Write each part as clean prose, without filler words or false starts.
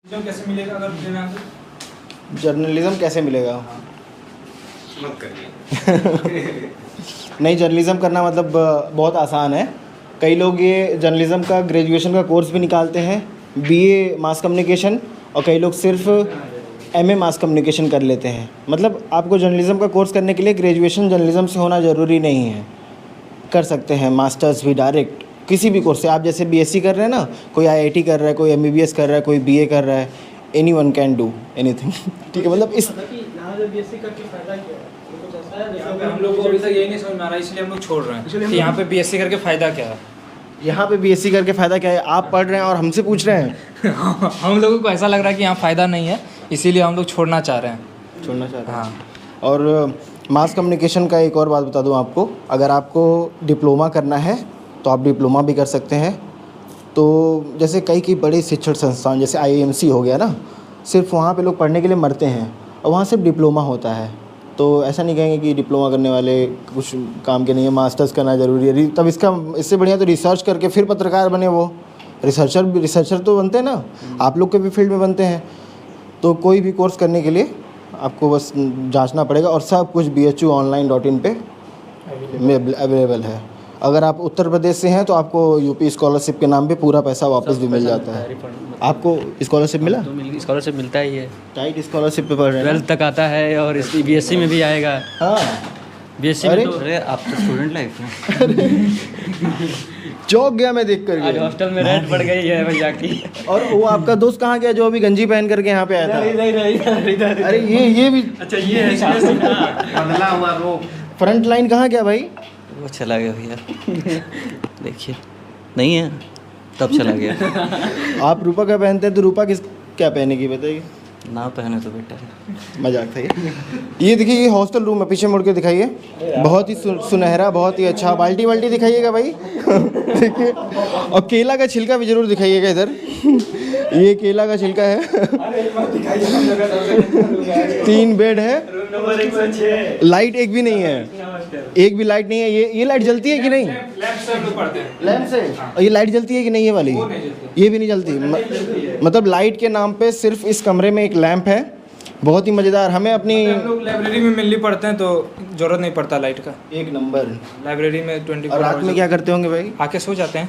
Journalism कैसे मिलेगा अगर लेना है? जर्नलिज्म कैसे मिलेगा? मत करिए। नहीं, जर्नलिज्म करना मतलब बहुत आसान है। कई लोग ये जर्नलिज्म का ग्रेजुएशन का कोर्स भी निकालते हैं, बीए मास कम्युनिकेशन, और कई लोग सिर्फ एमए मास कम्युनिकेशन कर लेते हैं। मतलब आपको जर्नलिज्म का कोर्स करने के लिए ग्रेजुएशन जर्नलिज्म से होना ज़रूरी नहीं है, कर सकते हैं मास्टर्स भी डायरेक्ट किसी भी कोर्स से। आप जैसे बीएससी कर रहे हैं ना, कोई आईआईटी कर रहा है, कोई एमबीबीएस कर रहा है, कोई बीए कर रहा है, एनीवन कैन डू एनीथिंग। ठीक है, मतलब इस बीएससी करके फायदा क्या है? यहाँ पे हम लोग को अभी तक यही नहीं समझ में आ रहा है, इसलिए हम लोग छोड़ रहे हैं कि यहाँ पे बीएससी करके फ़ायदा क्या है। यहाँ पे बीएससी करके फ़ायदा क्या है? आप पढ़ रहे हैं और हमसे पूछ रहे हैं। हम लोगों को ऐसा लग रहा है कि यहाँ फ़ायदा नहीं है, इसीलिए हम लोग छोड़ना चाह रहे हैं। छोड़ना चाह रहे हैं। हाँ, और मास कम्युनिकेशन का एक और बात बता दूं आपको, अगर आपको डिप्लोमा करना है तो आप डिप्लोमा भी कर सकते हैं। तो जैसे कई बड़े शिक्षण संस्थान जैसे आईएमसी हो गया ना, सिर्फ वहाँ पे लोग पढ़ने के लिए मरते हैं और वहाँ सिर्फ डिप्लोमा होता है। तो ऐसा नहीं कहेंगे कि डिप्लोमा करने वाले कुछ काम के नहीं है, मास्टर्स करना ज़रूरी है। तब इससे बढ़िया तो रिसर्च करके फिर पत्रकार बने। वो रिसर्चर तो बनते हैं ना, आप लोग के भी फील्ड में बनते हैं। तो कोई भी कोर्स करने के लिए आपको बस जांचना पड़ेगा, और सब कुछ bhuonline.in पे अवेलेबल है। अगर आप उत्तर प्रदेश से हैं तो आपको यूपी स्कॉलरशिप के नाम पे पूरा पैसा वापस भी मिल जाता है। आपको स्कॉलरशिप मिला? तो स्कॉलरशिप मिलता ही है। टाइट स्कॉलरशिप पे पढ़ रहे हैं 12th तक आता है और इस बीएससी में भी आएगा। हाँ, बीएससी अरे! में तो अरे आप तो स्टूडेंट लाइफ में चौक गया मैं देख कर आज हॉस्टल में रेंट बढ़ गई है भैया की। और वो आपका दोस्त कहाँ गया जो अभी गंजी पहन करके यहाँ पे आया था? अरे ये भी अच्छा ये है बदला हुआ रोग। फ्रंट लाइन कहाँ गया भाई? वो चला गया भैया। देखिए नहीं है तब चला गया। आप रूपा का पहनते हैं तो रूपा किस क्या पहनेगी बताइए? ना पहने तो बेटा है। मजाक था ये देखिए, ये हॉस्टल रूम है, पीछे मुड़ के दिखाइए। बहुत ही सुनहरा, बहुत ही अच्छा। बाल्टी बाल्टी दिखाइएगा भाई। देखिए, और केला का छिलका भी जरूर दिखाइएगा इधर। ये केला का छिलका है। 3 बेड है, लाइट एक भी नहीं है, एक भी लाइट नहीं है। ये लाइट जलती है कि नहीं? लैंप से। और ये लाइट जलती है कि नहीं? ये वाली ये भी नहीं जलती। मतलब लाइट के नाम पे सिर्फ इस कमरे में एक लैंप है। बहुत ही मज़ेदार। हमें अपनी हम लोग लाइब्रेरी में मिलनी पढ़ते हैं तो ज़रूरत नहीं पड़ता लाइट का। एक नंबर। लाइब्रेरी में 24 और रात में क्या करते होंगे भाई? आके सो जाते हैं।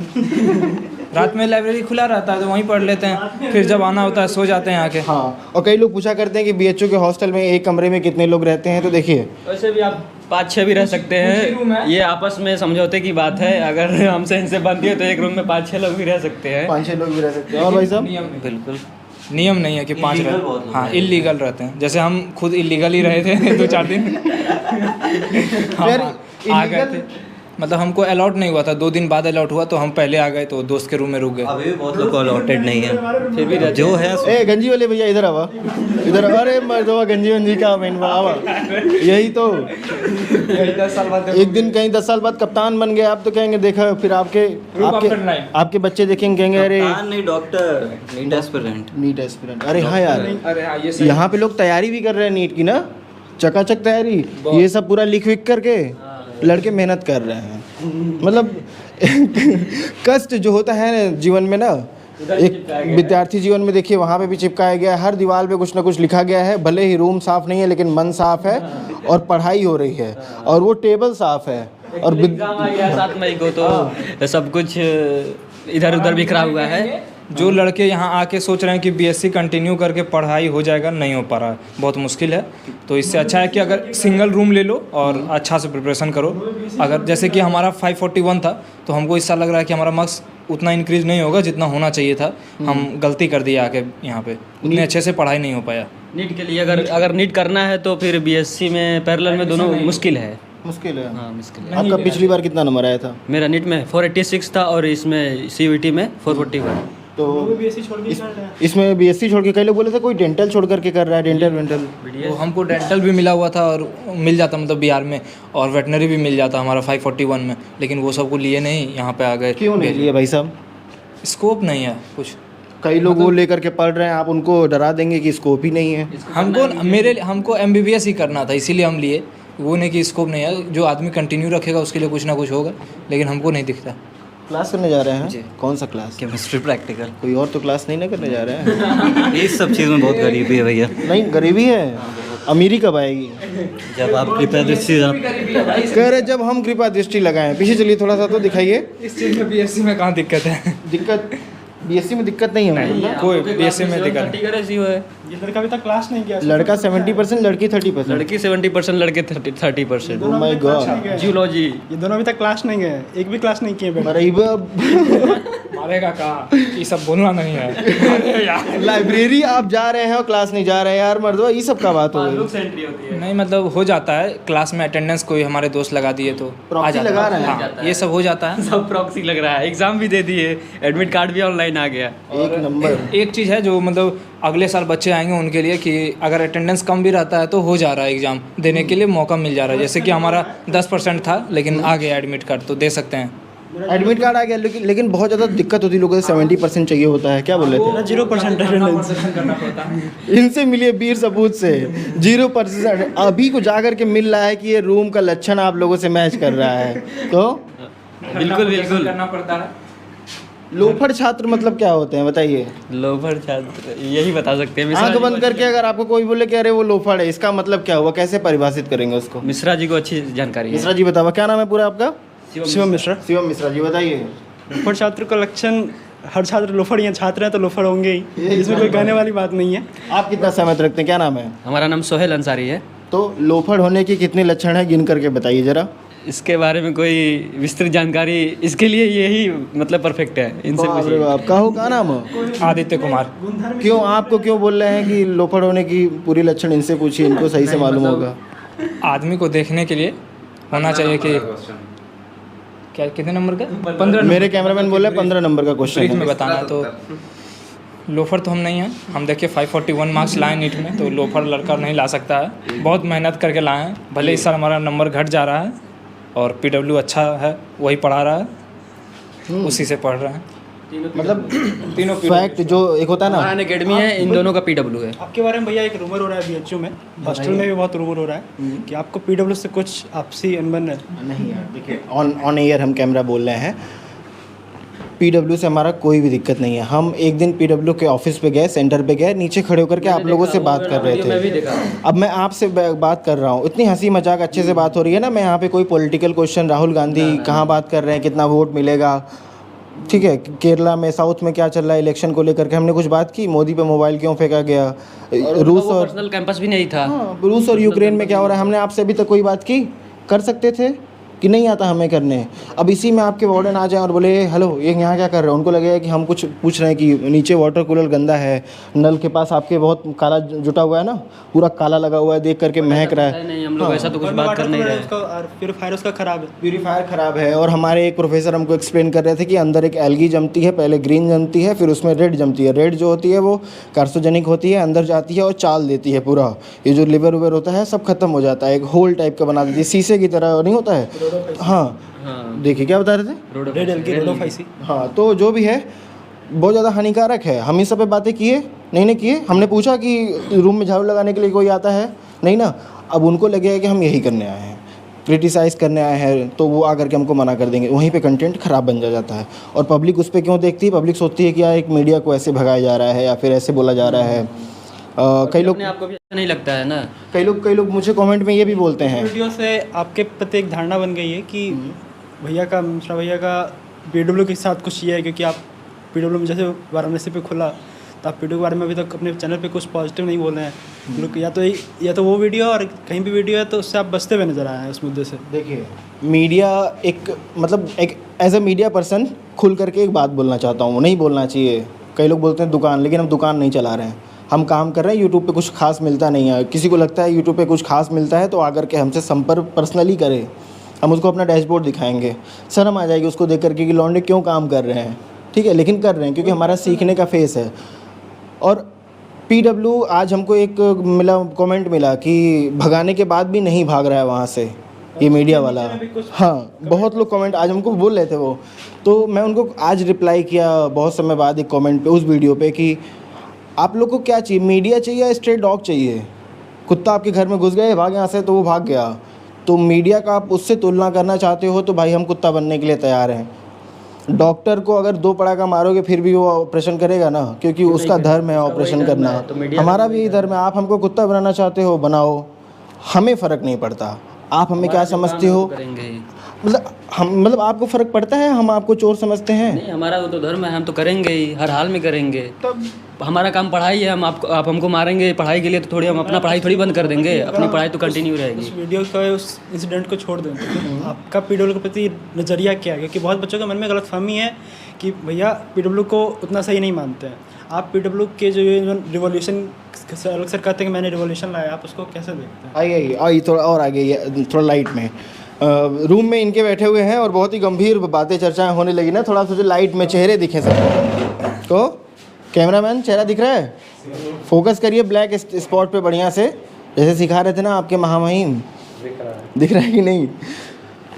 रात में लाइब्रेरी खुला रहता है तो वहीं पढ़ लेते हैं, फिर जब आना होता है सो जाते हैं आके। हाँ, और कई लोग पूछा करते हैं कि बीएचयू के हॉस्टल में एक कमरे में कितने लोग रहते हैं। तो देखिए, वैसे भी आप 5-6 भी रह सकते हैं। ये आपस में समझौते की बात है। अगर हमसे इनसे बनती है तो एक रूम में 5-6 लोग भी रह सकते हैं। 5-6 लोग भी रह सकते हैं। और भाई साहब, बिल्कुल नियम नहीं है कि 5 Illegal रहे। बहुत लोग हाँ, हैं। इलीगल रहते हैं। जैसे हम खुद इलीगल ही रहे थे 2-4 दिन। हम यार, आ गए illegal- थे, मतलब हमको अलाउड नहीं हुआ था। 2 दिन बाद अलाउड हुआ तो हम पहले आ गए, तो दोस्त के रूम में रुक गए। अभी भी बहुत लोग को अलॉटेड नहीं है, फिर भी जो है ए गंजी वाले भैया इधर आवा, इधर। अरे मर्दवा गंजी वंजी का मेन आवा। यही तो 10 साल बाद एक दिन कहीं 10 साल बाद कप्तान बन गए आप तो कहेंगे देखा, फिर आपके after nine। आपके बच्चे देखेंगे, कहेंगे अरे नहीं doctor NEET aspirant. NEET aspirant. अरे हाँ यार, अरे हाँ, ये सही। यहाँ पे लोग तैयारी भी कर रहे हैं नीट की ना, चकाचक तैयारी। ये सब पूरा लिख विख करके लड़के मेहनत कर रहे हैं। मतलब कष्ट जो होता है ना जीवन में ना, एक विद्यार्थी जीवन में देखिए वहाँ पे भी चिपकाया गया है। हर दीवार पे कुछ ना कुछ लिखा गया है। भले ही रूम साफ नहीं है लेकिन मन साफ है और पढ़ाई हो रही है, और वो टेबल साफ है। और एग्जाम आ गया 7 मई को तो सब कुछ इधर उधर बिखरा हुआ है। जो लड़के यहाँ आके सोच रहे हैं कि बीएससी कंटिन्यू करके पढ़ाई हो जाएगा, नहीं हो पा रहा है, बहुत मुश्किल है। तो इससे अच्छा है कि अगर सिंगल रूम ले लो और अच्छा से प्रिपरेशन करो। अगर जैसे कि हमारा 541 था तो हमको इस साल लग रहा है कि हमारा मार्क्स उतना इंक्रीज़ नहीं होगा जितना होना चाहिए था। हम गलती कर दिए आके यहाँ पे, उतने अच्छे से पढ़ाई नहीं हो पाया। नीट के लिए अगर नीट करना है तो फिर बीएससी में पैरेलल में दोनों मुश्किल है। मुश्किल है। हाँ मुश्किल है। आपका पिछली बार कितना नंबर आया था? मेरा नीट में 486 था और इसमें सीयूईटी में 441। तो इसमें बीएससी छोड़ के कई लोग बोले थे कोई डेंटल छोड़ करके कर रहा है, डेंटल। तो हमको डेंटल भी मिला हुआ था और मिल जाता मतलब बिहार में, और वेटनरी भी मिल जाता हमारा 541 में, लेकिन वो सब को लिए नहीं, यहाँ पे आ गए। क्यों नहीं लिए भाई साहब? स्कोप नहीं है कुछ। कई लोग वो लेकर के पढ़ रहे हैं, आप उनको डरा देंगे कि स्कोप ही नहीं है। हमको एमबीबीएस ही करना था, इसीलिए हम लिए। वो नहीं कि स्कोप नहीं है, जो आदमी कंटिन्यू रखेगा उसके लिए कुछ ना कुछ होगा, लेकिन हमको नहीं दिखता। क्लास करने जा रहे हैं जी। कौन सा क्लास? Chemistry practical. कोई और तो क्लास नहीं ना करने जा रहे हैं? इस सब चीज़ में बहुत गरीबी है भैया। नहीं गरीबी है, अमीरी कब आएगी? जब आप कृपया दृष्टि आप कह रहे जब हम कृपा दृष्टि लगाएं। पीछे चलिए थोड़ा सा तो दिखाइए। इस चीज़ में बीएससी में कहाँ दिक्कत है? दिक्कत बीएससी में दिक्कत नहीं है। कोई बीएससी में दिक्कत 30 का रेशियो है। ये लड़का अभी तक क्लास नहीं किया। लड़का 70%, लड़की 30%। लड़की 70%, लड़के 30%। Oh my God। जियोलॉजी। ये दोनों अभी तक क्लास नहीं गए, एक भी क्लास नहीं किए बेटा। मारेगा कहाँ? ये सब बोलना नहीं है। लाइब्रेरी आप जा रहे हैं और क्लास नहीं जा रहे हैं यार मर्दवा, ये सब का बात हो गई। एंट्री होती है। नहीं मतलब हो जाता है क्लास में अटेंडेंस कोई हमारे दोस्त लगा दिए तो Proxy लगा रहे हैं। हाँ, ये सब हो जाता है। सब प्रॉक्सी लग रहा है। एग्जाम भी दे दिए, एडमिट कार्ड भी ऑनलाइन आ गया। एक नंबर। एक चीज़ है जो मतलब अगले साल बच्चे आएंगे उनके लिए कि अगर अटेंडेंस कम भी रहता है तो हो जा रहा है एग्ज़ाम देने के लिए मौका मिल जा रहा है। जैसे कि हमारा 10% था लेकिन आ गया एडमिट कार्ड तो दे सकते हैं। एडमिट कार्ड आ गया लेकिन बहुत ज़्यादा दिक्कत होती है लोगों को। 70% चाहिए होता है, क्या बोल रहे थे? 0% अटेंडेंस। इनसे मिलिए वीर सपूत से। 0% अभी को जाकर के मिल रहा है कि ये रूम का लक्षण आप लोगों से मैच कर रहा है। तो बिल्कुल बिल्कुल करना पड़ता है। लोफर छात्र मतलब क्या होते हैं बताइए? लोफर छात्र यही बता सकते हैं। आंख बंद करके अगर आपको कोई बोले कि अरे वो लोफर है, इसका मतलब क्या हुआ? कैसे परिभाषित करेंगे उसको? मिश्रा जी को अच्छी जानकारी है। मिश्रा जी बताओ क्या नाम है पूरा आपका? शिवम मिश्रा। शिवम मिश्रा जी बताइए। लोफर छात्र का लक्षण, हर छात्र लोफर ही है, छात्र हैं तो लोफर होंगे ही, इसमें कोई कहने वाली बात नहीं है। आप कितना सहमत रखते हैं? क्या नाम है? हमारा नाम सोहेल अंसारी है। तो लोफर होने के कितने लक्षण हैं गिन करके बताइए जरा। इसके बारे में कोई विस्तृत जानकारी इसके लिए यही मतलब परफेक्ट है। इनसे बाप रे पूछिए। बाप, कहो क्या नाम है? आदित्य कुमार। क्यों आपको क्यों बोल रहे हैं कि लोफर होने की पूरी लक्षण इनसे पूछिए, इनको सही से मालूम होगा। आदमी को देखने के लिए होना चाहिए कि क्या कितने नंबर का? 15 मेरे कैमरामैन बोल रहे हैं 15 नंबर का ब्रीफ क्वेश्चन में है। बताना है। तो लोफर तो हम नहीं हैं। हम देखिए 541 मार्क्स लाए नीट में, तो लोफर लड़का नहीं ला सकता है। बहुत मेहनत करके लाए हैं। भले इस साल हमारा नंबर घट जा रहा है और पीडब्ल्यू अच्छा है, वही पढ़ा रहा है, उसी से पढ़ रहे हैं। मतलब तीनों फैक्ट जो एक होता है ना, महान एकेडमी है, इन दोनों का पीडब्ल्यू है। आपके बारे में भैया एक रूमर हो रहा है बीएचयू में, हॉस्टल में भी बहुत रूमर हो रहा है कि आपको पीडब्ल्यू से कुछ आपसी अनबन है। नहीं यार देखिए ऑन एयर हम कैमरा बोल रहे हैं। पीडब्ल्यू से हमारा कोई भी दिक्कत नहीं है। हम एक दिन पीडब्ल्यू के ऑफिस पे गए, सेंटर पे गए, नीचे खड़े होकर के आप लोगों से बात कर रहे थे। अब मैं आपसे बात कर रहा हूँ, इतनी हंसी मजाक अच्छे से बात हो रही है ना। मैं यहाँ पे कोई पॉलिटिकल क्वेश्चन, राहुल गांधी कहाँ बात कर रहे हैं, कितना वोट मिलेगा, ठीक है, केरला में साउथ में क्या चल रहा है इलेक्शन को लेकर के, हमने कुछ बात की? मोदी पे मोबाइल क्यों फेंका गया, रूस और पर्सनल कैंपस भी नहीं था। हाँ, रूस और यूक्रेन में क्या हो रहा है, हमने आपसे अभी तक कोई बात की? कर सकते थे कि नहीं आता हमें करने? अब इसी में आपके वार्डन आ जाए और बोले हेलो ये यहाँ क्या कर रहे हो, उनको लगेगा कि हम कुछ पूछ रहे हैं कि नीचे वाटर कूलर गंदा है, नल के पास आपके बहुत काला जुटा हुआ है ना, पूरा काला लगा हुआ है, देख करके महक रहा है। नहीं, हम लोग ऐसा तो कुछ बात कर नहीं रहे। प्योरीफायर उसका खराब है। प्यूरीफायर ख़राब है। और हमारे एक प्रोफेसर हमको एक्सप्लेन कर रहे थे कि अंदर एक एल्गी जमती है, पहले ग्रीन जमती है, फिर उसमें रेड जमती है। रेड जो होती है वो कार्सोजेनिक होती है, अंदर जाती है और चाल देती है पूरा, ये जो लिवर उवर होता है सब खत्म हो जाता है, एक होल टाइप का बना देती है, शीशे की तरह नहीं होता है। हाँ देखिए क्या बता रहे थे? Red algae, Rhodophyceae. हाँ तो जो भी है बहुत ज़्यादा हानिकारक है। हम इस सब पे बातें किए नहीं किए? हमने पूछा कि रूम में झाड़ू लगाने के लिए कोई आता है? नहीं ना। अब उनको लगेगा कि हम यही करने आए हैं, क्रिटिसाइज़ करने आए हैं, तो वो आकर के हमको मना कर देंगे। वहीं पे कंटेंट ख़राब बन जाता है। और पब्लिक उस पर क्यों देखती है? पब्लिक सोचती है कि यार एक मीडिया को ऐसे भगाया जा रहा है या फिर ऐसे बोला जा रहा है। कई लोग, आपको भी अच्छा नहीं लगता है ना? कई लोग मुझे कमेंट में ये भी बोलते हैं, वीडियो से आपके प्रति एक धारणा बन गई है कि भैया का, मिश्रा भैया का पीडब्ल्यू के साथ कुछ ये है, क्योंकि आप पीडब्ल्यू में जैसे वाराणसी पे खुला तो आप पीडब्ल्यू के बारे में अभी तक अपने चैनल पे कुछ पॉजिटिव नहीं बोल रहे हैं लोग। या तो वो वीडियो और कहीं भी वीडियो है तो उससे आप बचते हुए नजर आए हैं उस मुद्दे से। देखिए मीडिया एक मतलब एक एज अ मीडिया पर्सन खुल करके एक बात बोलना चाहता हूँ, नहीं बोलना चाहिए। कई लोग बोलते हैं दुकान, लेकिन हम दुकान नहीं चला रहे हैं, हम काम कर रहे हैं। यूट्यूब पे कुछ खास मिलता नहीं है। किसी को लगता है यूट्यूब पे कुछ खास मिलता है तो आकर के हमसे संपर्क पर्सनली करे, हम उसको अपना डैशबोर्ड दिखाएंगे, शर्म आ जाएगी उसको देख करके कि लौंडे क्यों काम कर रहे हैं, ठीक है, लेकिन कर रहे हैं क्योंकि हमारा सीखने का फेस है। और पीडब्ल्यू आज हमको एक कमेंट मिला कि भगाने के बाद भी नहीं भाग रहा है वहाँ से ये मीडिया वाला। हाँ बहुत लोग कमेंट आज हमको बोल रहे थे वो, तो मैं उनको आज रिप्लाई किया बहुत समय बाद एक कमेंट पे उस वीडियो पे कि आप लोग को क्या चाहिए, मीडिया चाहिए या स्ट्रे डॉग चाहिए? कुत्ता आपके घर में घुस गया, भाग यहाँ से, तो वो भाग गया, तो मीडिया का आप उससे तुलना करना चाहते हो तो भाई हम कुत्ता बनने के लिए तैयार हैं। डॉक्टर को अगर 2 पड़ाका मारोगे फिर भी वो ऑपरेशन करेगा ना, क्योंकि उसका धर्म है ऑपरेशन करना। तो मीडिया हमारा भी यही धर्म है। आप हमको कुत्ता बनाना चाहते हो बनाओ, हमें फ़र्क नहीं पड़ता। आप हमें क्या समझते हो? करेंगे ही। मतलब आपको फ़र्क पड़ता है? हम आपको चोर समझते हैं? नहीं, हमारा वो तो धर्म है, हम तो करेंगे ही, हर हाल में करेंगे। तब हमारा काम पढ़ाई है, हम आप हमको मारेंगे पढ़ाई के लिए तो थोड़ी हम अपना पढ़ाई थोड़ी बंद कर देंगे, अपनी पढ़ाई तो कंटिन्यू रहेगी। उस वीडियो का उस इंसिडेंट को छोड़ दें तो आपका पीडब्ल्यू के प्रति नज़रिया क्या है? क्योंकि बहुत बच्चों के मन में गलतफहमी है कि भैया पीडब्ल्यू को उतना सही नहीं मानते हैं। आप पीडब्ल्यू के जो ये रिवॉल्यूशन अलग सर कहते हैं कि मैंने रिवॉल्यूशन लाया, आप उसको कैसे देखते हैं? आइए थोड़ा और आगे, थोड़ा लाइट में। रूम में इनके बैठे हुए हैं और बहुत ही गंभीर बातें चर्चाएं होने लगी ना। थोड़ा सोचो लाइट में चेहरे दिखे सबको। तो कैमरामैन चेहरा दिख रहा है? फोकस करिए ब्लैक स्पॉट पे बढ़िया से, जैसे सिखा रहे थे ना आपके महामहिम। दिख रहा है कि नहीं?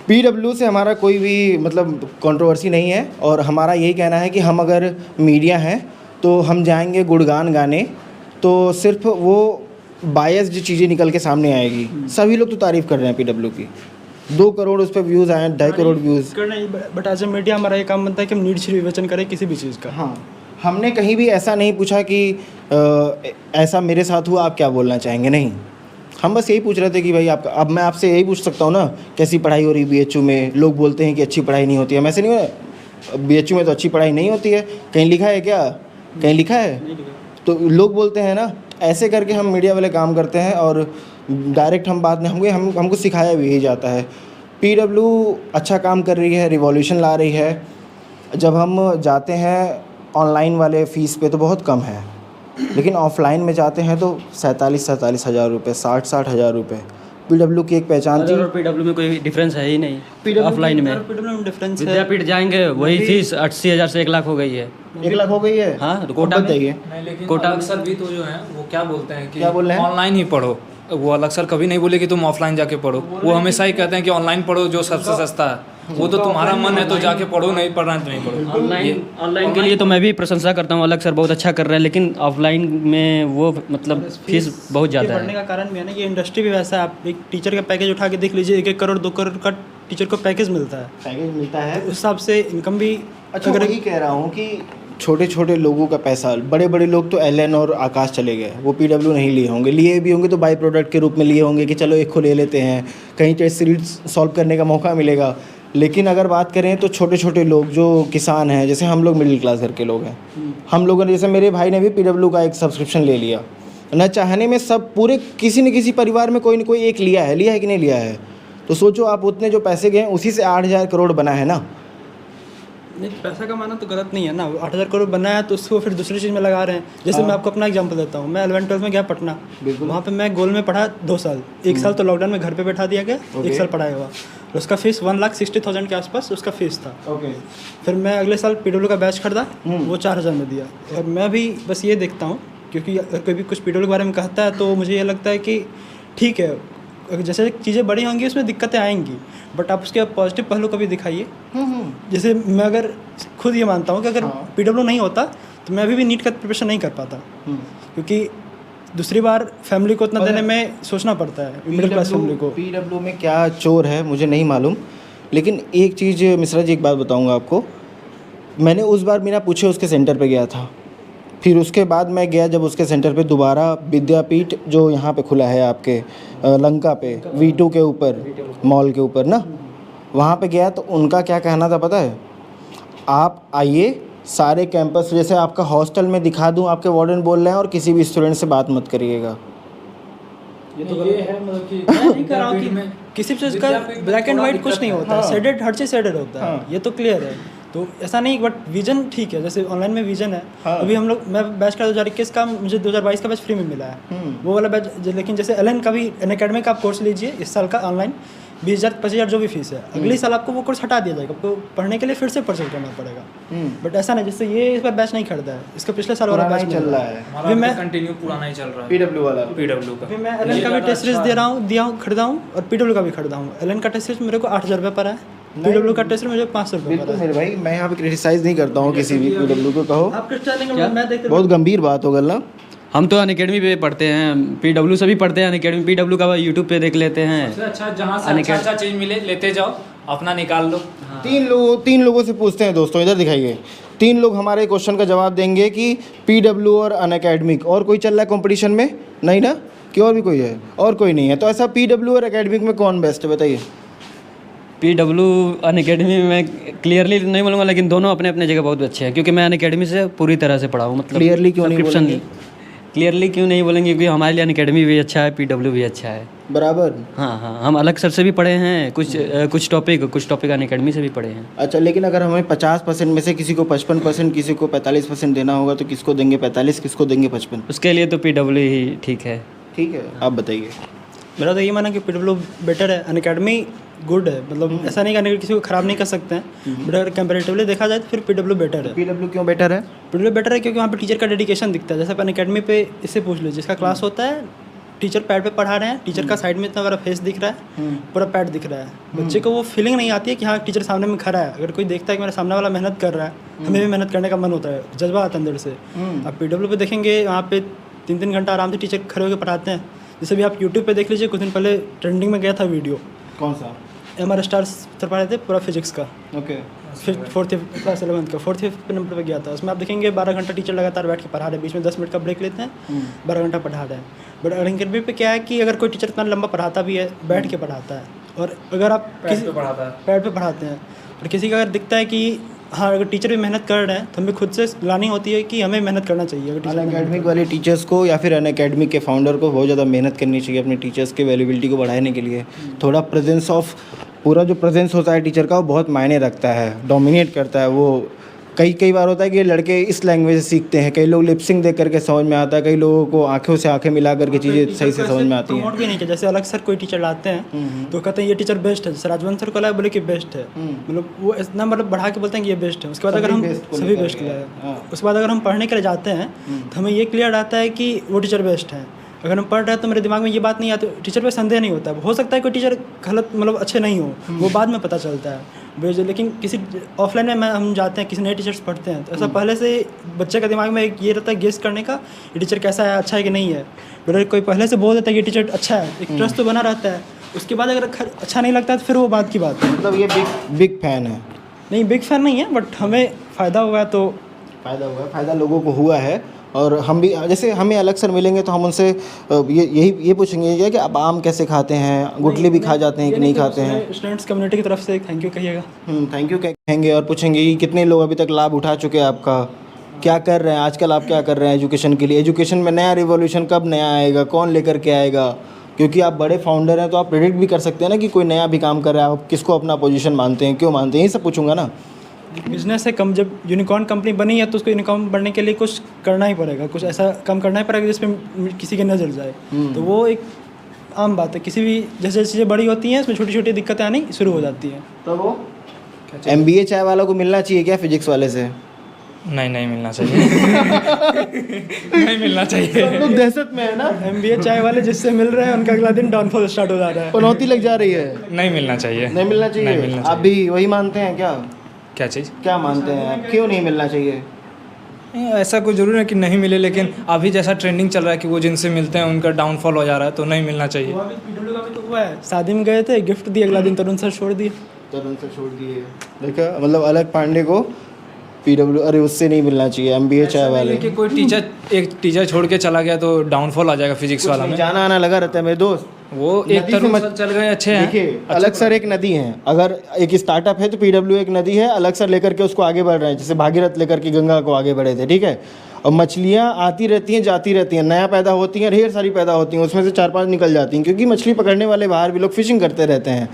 पीडब्ल्यू से हमारा कोई भी मतलब कंट्रोवर्सी नहीं है, और हमारा यही कहना है कि हम अगर मीडिया हैं तो हम जाएंगे गुणगान गाने, तो सिर्फ वो बायस जो चीज़ें निकल के सामने आएगी। सभी लोग तो तारीफ़ कर रहे हैं पीडब्ल्यू की, 2 करोड़ उस पर व्यूज़ आए, 2.5 crore views. But as a media हमारा ये काम बनता है कि हम नीड विवेचन करें किसी भी चीज़ का। हाँ, हमने कहीं भी ऐसा नहीं पूछा कि ऐसा मेरे साथ हुआ, आप क्या बोलना चाहेंगे, नहीं। हम बस यही पूछ रहे थे कि भाई आप, अब मैं आपसे यही पूछ सकता हूँ ना, कैसी पढ़ाई हो रही BHU में? लोग बोलते हैं कि अच्छी पढ़ाई नहीं होती है। वैसे नहीं हो, BHU में तो अच्छी पढ़ाई नहीं होती है। कहीं लिखा है क्या? कहीं लिखा है? तो लोग बोलते हैं ना। ऐसे करके हम मीडिया वाले काम करते हैं, और डायरेक्ट हम बात नहीं, हमको सिखाया भी यही जाता है। पीडब्ल्यू अच्छा काम कर रही है, रिवॉल्यूशन ला रही है। जब हम जाते हैं ऑनलाइन वाले फ़ीस पे तो बहुत कम है, लेकिन ऑफलाइन में जाते हैं तो 47-47 हज़ार रुपये, 60-60 हज़ार रुपये। पीडब्ल्यू की एक पहचान थी। और पीडब्ल्यू में कोई डिफरेंस है ही नहीं ऑफलाइन में। पीडब्ल्यू में डिफरेंस है। विद्यापीठ जाएंगे वही फीस 80,000 से 1 लाख हो गई है। 1 लाख हो गई है? हाँ, तो कोटा में बताइए। कोटा अक्सर भी तो जो है वो क्या बोलते हैं कि क्या बोल रहे हैं? ऑनलाइन ही पढ़ो। वो अलग सर कभी नहीं बोले कि तुम ऑफलाइन जाके पढ़ो। वो हमेशा ही कहते हैं कि ऑनलाइन पढ़ो जो सबसे सस्ता है। वो तो तुम्हारा मन है तो जाके पढ़ो, नहीं पढ़ना है तो नहीं पढ़ो। ऑनलाइन के लिए तो मैं भी प्रशंसा करता हूँ, अलग सर बहुत अच्छा कर रहे हैं, लेकिन ऑफलाइन में वो मतलब फीस बहुत ज़्यादा बढ़ने है। का कारण भी है ना, ये इंडस्ट्री भी वैसा है। आप एक टीचर का पैकेज उठा के देख लीजिए, 1-1 करोड़ 2 करोड़ का टीचर को पैकेज मिलता है। पैकेज मिलता है, उस हिसाब से इनकम भी। अच्छा वही कह रहा हूँ कि छोटे छोटे लोगों का पैसा, बड़े बड़े लोग तो LN और आकाश चले गए, वो पीडब्ल्यू नहीं लिए होंगे। लिए भी होंगे तो बाई प्रोडक्ट के रूप में लिए होंगे कि चलो एक को ले लेते हैं, कहीं टेस्ट सीरीज सॉल्व करने का मौका मिलेगा। लेकिन अगर बात करें तो छोटे छोटे लोग जो किसान हैं, जैसे हम लोग मिडिल क्लास घर के लोग हैं, हम लोगों ने, जैसे मेरे भाई ने भी पीडब्ल्यू का एक सब्सक्रिप्शन ले लिया। न चाहने में सब पूरे किसी न किसी परिवार में कोई न कोई एक लिया है कि नहीं लिया है। तो सोचो आप उतने जो पैसे गए उसी से 8,000 करोड़ बना है ना। नहीं, पैसा कमाना तो गलत नहीं है ना। 8,000 करोड़ बनाया तो उसको फिर दूसरी चीज़ में लगा रहे हैं। जैसे मैं आपको अपना एग्जांपल देता हूँ, मैं 11th-12th में गया पटना, वहाँ पे मैं गोल में पढ़ा 2 साल। 1 साल तो लॉकडाउन में घर पे बैठा दिया गया, 1 साल पढ़ाया हुआ। उसका फीस 1,60,000 के आसपास उसका फीस था। फिर मैं अगले साल पीडब्ल्यू का बैच खरीदा, वो 4,000 में दिया। और मैं भी बस ये देखता हूँ, क्योंकि अगर कोई भी कुछ पीडब्ल्यू के बारे में कहता है तो मुझे ये लगता है कि ठीक है, जैसे चीज़ें बड़ी होंगी उसमें दिक्कतें आएंगी, बट आप उसके पॉजिटिव पहलू को भी दिखाइए। जैसे मैं अगर खुद ये मानता हूँ कि अगर पीडब्ल्यू नहीं होता तो मैं अभी भी नीट का प्रिपरेशन नहीं कर पाता, क्योंकि दूसरी बार फैमिली को इतना देने में सोचना पड़ता है, मिडिल क्लास फैमिली को। पीडब्ल्यू में क्या चोर है मुझे नहीं मालूम, लेकिन एक चीज़ मिश्रा जी, एक बात बताऊंगा आपको। मैंने उस बार बिना पूछे उसके सेंटर पे गया था, फिर उसके बाद मैं गया जब उसके सेंटर पे दोबारा विद्यापीठ जो यहाँ पे खुला है आपके लंका पे V2 के ऊपर, मॉल के ऊपर ना, वहाँ पे गया तो उनका क्या कहना था पता है? आप आइए सारे कैंपस, जैसे आपका हॉस्टल में दिखा दूँ, आपके वार्डन बोल रहे हैं और किसी भी स्टूडेंट से बात मत करिएगा। ये है मतलब कि मैं नहीं कह रहा हूँ कि किसी चीज़ का ब्लैक एंड वाइट कुछ नहीं होता है, शेडेड, हर चीज़ शेडेड होता है, ये तो क्लियर है। तो ऐसा नहीं, बट विजन ठीक है, जैसे ऑनलाइन में विजन है। अभी हम लोग, मैं बैच का 2021 का, मुझे 2022 का बैच फ्री में मिला है, वो वाला बैच। लेकिन जैसे LN का भी, अनअकैडमी का आप कोर्स लीजिए इस साल का ऑनलाइन, 20,000-25,000 जो भी फीस है, अगले साल आपको वो कोर्स हटा दिया जाएगा, आपको पढ़ने के लिए फिर से परचेज करना पड़ेगा। बट ऐसा नहीं, जैसे ये इस बार बैच नहीं खरीदा है, इसका पिछले साल वाला बैच चल रहा है, अभी मैं कंटिन्यू पुराना ही चल रहा है पीडब्ल्यू वाला। पीडब्ल्यू का। अभी मैं LN का भी टेस्ट सीरीज दिया हूँ, खरीदा हूँ, और पीडब्ल्यू का भी खरीदा हूँ। LN का टेस्ट सीरीज मेरे को 8,000 रुपये पड़ा है, पीडब्ल्यू का टेस्ट मुझे 500 रुपये पड़ा बिल्कुल है। मेरे भाई, मैं यहाँ पे क्रिटिसाइज़ नहीं करता हूँ किसी भी पीडब्ल्यू को, कहो आप क्रिटिसाइज नहीं, मैं देखते बहुत गंभीर बात हो गल ना। हम तो अनअकैडमी पे पढ़ते हैं, PW से भी पढ़ते हैं अनअकैडमी, PW का यूट्यूब पे देख लेते हैं। सबसे अच्छा जहाँ से अच्छा चीज़ मिले लेते जाओ, अपना निकाल लो। तीन लोगों से पूछते हैं दोस्तों, इधर दिखाइए। 3 लोग हमारे क्वेश्चन का जवाब देंगे कि PW और अनअकैडमिक, और कोई चल रहा है कंपटीशन में? नहीं ना, कि और भी कोई है? और कोई नहीं है। तो ऐसा PW और अकेडमिक में कौन बेस्ट है बताइए? PW अनअकैडमी में क्लियरली नहीं बोलूँगा, लेकिन दोनों अपने अपने जगह बहुत अच्छे हैं, क्योंकि मैं अनअकैडमी से पूरी तरह से पढ़ा हूँ। मतलब क्लियरली क्यों नहीं बोलेंगे? क्लियरली क्यों नहीं बोलेंगे? क्योंकि हमारे लिए अनअकैडमी भी अच्छा है, PW भी अच्छा है। बराबर। हाँ, हम अलग सर से भी पढ़े हैं, कुछ टॉपिक अनअकैडमी से भी पढ़े हैं। अच्छा, लेकिन अगर हमें 50% में से किसी को 55%, किसी को 45% देना होगा, तो किसको देंगे 45, किसको देंगे 55? उसके लिए तो PW ही ठीक है। ठीक है, आप बताइए। मेरा तो ये माना कि PW बेटर है, अनअकैडमी गुड है। मतलब ऐसा नहीं कि किसी को ख़राब नहीं कर सकते हैं, बट अगर कंपेरेटिवली देखा जाए तो फिर PW बेटर है। PW क्यों बेटर है? PW बेटर है क्योंकि वहाँ पे टीचर का डेडिकेशन दिखता है। जैसे अनअकैडमी पे इससे पूछ लो, जिसका क्लास होता है, टीचर पैड पे पढ़ा रहे हैं, टीचर का साइड में इतना बड़ा फेस दिख रहा है, पूरा पैड दिख रहा है, बच्चे को वो फीलिंग नहीं आती है कि हाँ टीचर सामने में खड़ा है। अगर कोई देखता है कि मेरा सामने वाला मेहनत कर रहा है, हमें भी मेहनत करने का मन होता है, जज्बा आता है अंदर से। आप PW पे देखेंगे, वहाँ पे 3-3 घंटा आराम से टीचर खड़े होकर पढ़ाते हैं। जैसे भी आप यूट्यूब पे देख लीजिए, कुछ दिन पहले ट्रेंडिंग में गया था वीडियो, कौन सा? MR स्टार्स सर पढ़ा रहे थे पूरा फिजिक्स का, ओके। फिर 4th क्लास 11th का 4th नंबर पे गया था। उसमें आप देखेंगे 12 घंटा टीचर लगातार बैठ के पढ़ा रहे हैं, बीच में 10 मिनट का ब्रेक लेते हैं, 12 घंटा पढ़ा रहे हैं। बट अनअकैडमी पे क्या है कि अगर कोई टीचर इतना लंबा पढ़ाता भी है, बैठ के पढ़ाता है, और अगर आप किसी पैड पे पढ़ाते हैं, और किसी का अगर दिखता है कि हाँ अगर टीचर भी मेहनत कर रहे हैं, तो हमें खुद से लानी होती है कि हमें मेहनत करना चाहिए। अगर टीचर अनअकैडमिक वाले टीचर्स को या फिर अनअकैडमिक के फाउंडर को बहुत ज़्यादा मेहनत करनी चाहिए अपने टीचर्स के वैल्यूबिलिटी को बढ़ाने के लिए। थोड़ा प्रेजेंस ऑफ, पूरा जो प्रेजेंस होता है टीचर का, वो बहुत मायने रखता है, डोमिनेट करता है वो। कई बार होता है कि लड़के इस लैंग्वेज से सीखते हैं, कई लोग लिपसिंग देख करके समझ में आता है, कई लोगों को आंखों से आंखें मिला करके चीज़ें सही से समझ में आती हैं। प्रमोट भी नहीं किया। जैसे अलग सर कोई टीचर लाते हैं तो कहते हैं ये टीचर बेस्ट है, जैसे राजवंत सर को लाया, बोले कि बेस्ट है, मतलब वो इतना मतलब बढ़ा के बोलते हैं कि ये बेस्ट है। उसके बाद अगर हम सभी बेस्ट लाए, उसके बाद अगर हम पढ़ने के लिए जाते हैं तो हमें ये क्लियर आता है कि वो टीचर बेस्ट है। अगर हम पढ़ रहे हैं तो मेरे दिमाग में ये बात नहीं आती, टीचर पे संदेह नहीं होता। हो सकता है कोई टीचर गलत मतलब अच्छे नहीं हो, वो बाद में पता चलता है। लेकिन किसी ऑफलाइन में हम जाते हैं, किसी नए टीचर्स पढ़ते हैं, तो ऐसा पहले से बच्चे का दिमाग में एक ये रहता है गेस करने का, ये टीचर कैसा है, अच्छा है कि नहीं है। अगर कोई पहले से बोल देता है ये टीचर अच्छा है, एक ट्रस्ट तो बना रहता है। उसके बाद अगर अच्छा नहीं लगता है तो फिर वो बात की बात है। मतलब ये बिग फैन है? नहीं, बिग फैन नहीं है, बट हमें फ़ायदा हुआ है तो फ़ायदा लोगों को हुआ है। और हम भी, जैसे हमें अलग सर मिलेंगे तो हम उनसे ये पूछेंगे कि आप आम कैसे खाते हैं, गुठली भी खा जाते हैं कि नहीं खाते हैं। स्टूडेंट्स कम्युनिटी की तरफ से थैंक यू कहिएगा। थैंक यू कहेंगे, और पूछेंगे कि कितने लोग अभी तक लाभ उठा चुके हैं आपका, क्या कर रहे हैं आजकल, आप क्या कर रहे हैं एजुकेशन के लिए, एजुकेशन में नया रिवॉल्यूशन कब नया आएगा, कौन लेकर के आएगा। क्योंकि आप बड़े फाउंडर हैं तो आप प्रेडिक्ट भी कर सकते हैं ना कि कोई नया भी काम कर रहा है, आप किसको अपना पोजीशन मानते हैं, क्यों मानते हैं, यही सब पूछूंगा ना। बिजनेस है कम, जब यूनिकॉर्न कंपनी बनी है तो उसको यूनिकॉर्न बनने के लिए कुछ करना ही पड़ेगा, कुछ ऐसा काम करना ही पड़ेगा जिसमें किसी की नज़र जाए। तो वो एक आम बात है, किसी भी जैसे चीज़ें बड़ी होती हैं उसमें छोटी छोटी दिक्कतें आनी शुरू हो जाती हैं। तो वो MBA चाय वालों को मिलना चाहिए क्या फिजिक्स वाले से? नहीं मिलना चाहिए। नहीं मिलना चाहिए। सब लोग दहशत में है ना। MBA चाय वाले जिससे मिल रहे हैं उनका अगला दिन डाउनफॉल स्टार्ट हो जा रहा है, पनौती लग जा रही है। नहीं मिलना चाहिए। नहीं मिलना चाहिए। आप भी वही मानते हैं क्या? क्या चीज़? क्या मानते हैं आप, क्यों नहीं मिलना चाहिए? ऐसा कोई ज़रूरी है कि नहीं मिले, लेकिन अभी जैसा ट्रेंडिंग चल रहा है कि वो जिनसे मिलते हैं उनका डाउनफॉल हो जा रहा है, तो नहीं मिलना चाहिए। PW का भी तो हुआ है, शादी में गए थे, गिफ्ट दिए, अगला दिन तरुण सर छोड़ दिए। देखा, मतलब अलग पांडे को PW, अरे उससे नहीं मिलना चाहिए, MBA चाय वाले। कि कोई एक टीचर छोड़ के चला गया तो डाउनफॉल आ जाएगा फिजिक्स वाला में। जाना आना लगा रहता है मेरे दोस्त। वो एक तरह से चल गए, अच्छे हैं। देखिए, अलग सर एक नदी है, अगर एक स्टार्टअप है तो PW एक नदी है, अलग सर लेकर के उसको आगे बढ़ रहे हैं, जैसे भागीरथ लेकर के गंगा को आगे बढ़े थे, ठीक है। और मछलियाँ आती रहती हैं, जाती रहती हैं, नया पैदा होती हैं, ढेर सारी पैदा होती हैं, उसमें से 4-5 निकल जाती हैं, क्योंकि मछली पकड़ने वाले बाहर भी लोग फिशिंग करते रहते हैं।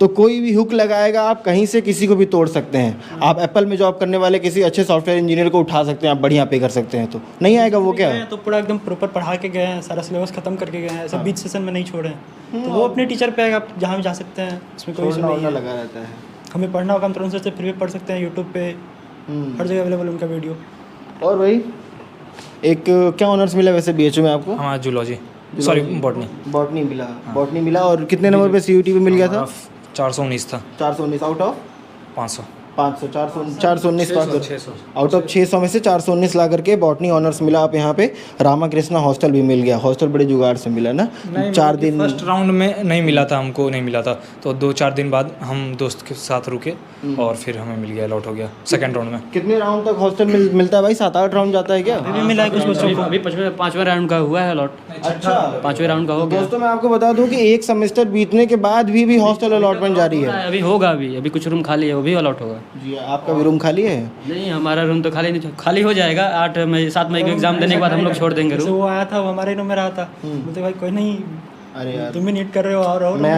तो कोई भी हुक लगाएगा, आप कहीं से किसी को भी तोड़ सकते हैं। आप एप्पल में जॉब करने वाले किसी अच्छे सॉफ्टवेयर इंजीनियर को उठा सकते हैं, आप बढ़िया पे कर सकते हैं, तो नहीं आएगा वो क्या? तो पूरा एकदम प्रॉपर पढ़ा के गए हैं, सारा सिलेबस खत्म करके गए हैं, ऐसा बीच सेशन में नहीं छोड़े हैं। तो वो अपने टीचर पे आप जहाँ भी जा सकते हैं, उसमें कोई इशू नहीं है। लगा रहता है। हमें पढ़ना होगा हम तुरंत से फिर भी पढ़ सकते हैं, यूट्यूब पे हर जगह अवेलेबल उनका वीडियो। और भाई एक क्या ऑनर्स मिला वैसे BHU में आपको? हाँ, जूलॉजी, सॉरी बॉटनी मिला। बॉटनी मिला, और कितने नंबर पे CUT पे मिल गया था? 419 था। 419 out of 500। 500 419 pass 600 out of 600 में से 419 ला करके बॉटनी ऑनर्स मिला। आप यहाँ पे रामाकृष्णा हॉस्टल भी मिल गया। हॉस्टल बड़े जुगाड़ से मिला ना, 4 दिन। फर्स्ट राउंड में नहीं मिला था, हमको नहीं मिला था, तो 2-4 दिन बाद हम दोस्त के साथ रुके और फिर हमें मिल गया, अलॉट हो गया सेकंड राउंड में। कितने राउंड तक हॉस्टल मिलता है भाई? 7-8 राउंड जाता है क्या? अभी भी मिला है कुछ बच्चों को। अभी 5वें राउंड का हुआ है अलॉट। अच्छा, 5वें राउंड का हो गया। दोस्तों मैं आपको बता दूं कि एक सेमेस्टर बीतने के बाद भी हॉस्टल अलॉटमेंट जारी है। अभी होगा, अभी कुछ रूम खाली है, वो भी अलॉट होगा। जी, आपका भी रूम खाली है? नहीं, हमारा रूम तो खाली हो जाएगा। 7 मई को एग्जाम देने के बाद हम लोग छोड़ देंगे जैसे रूम। वो आया था, वो हमारे रूम में रहा था, बोलते भाई कोई नहीं, अरे यार, तुम भी नीट कर रहे हो और मैं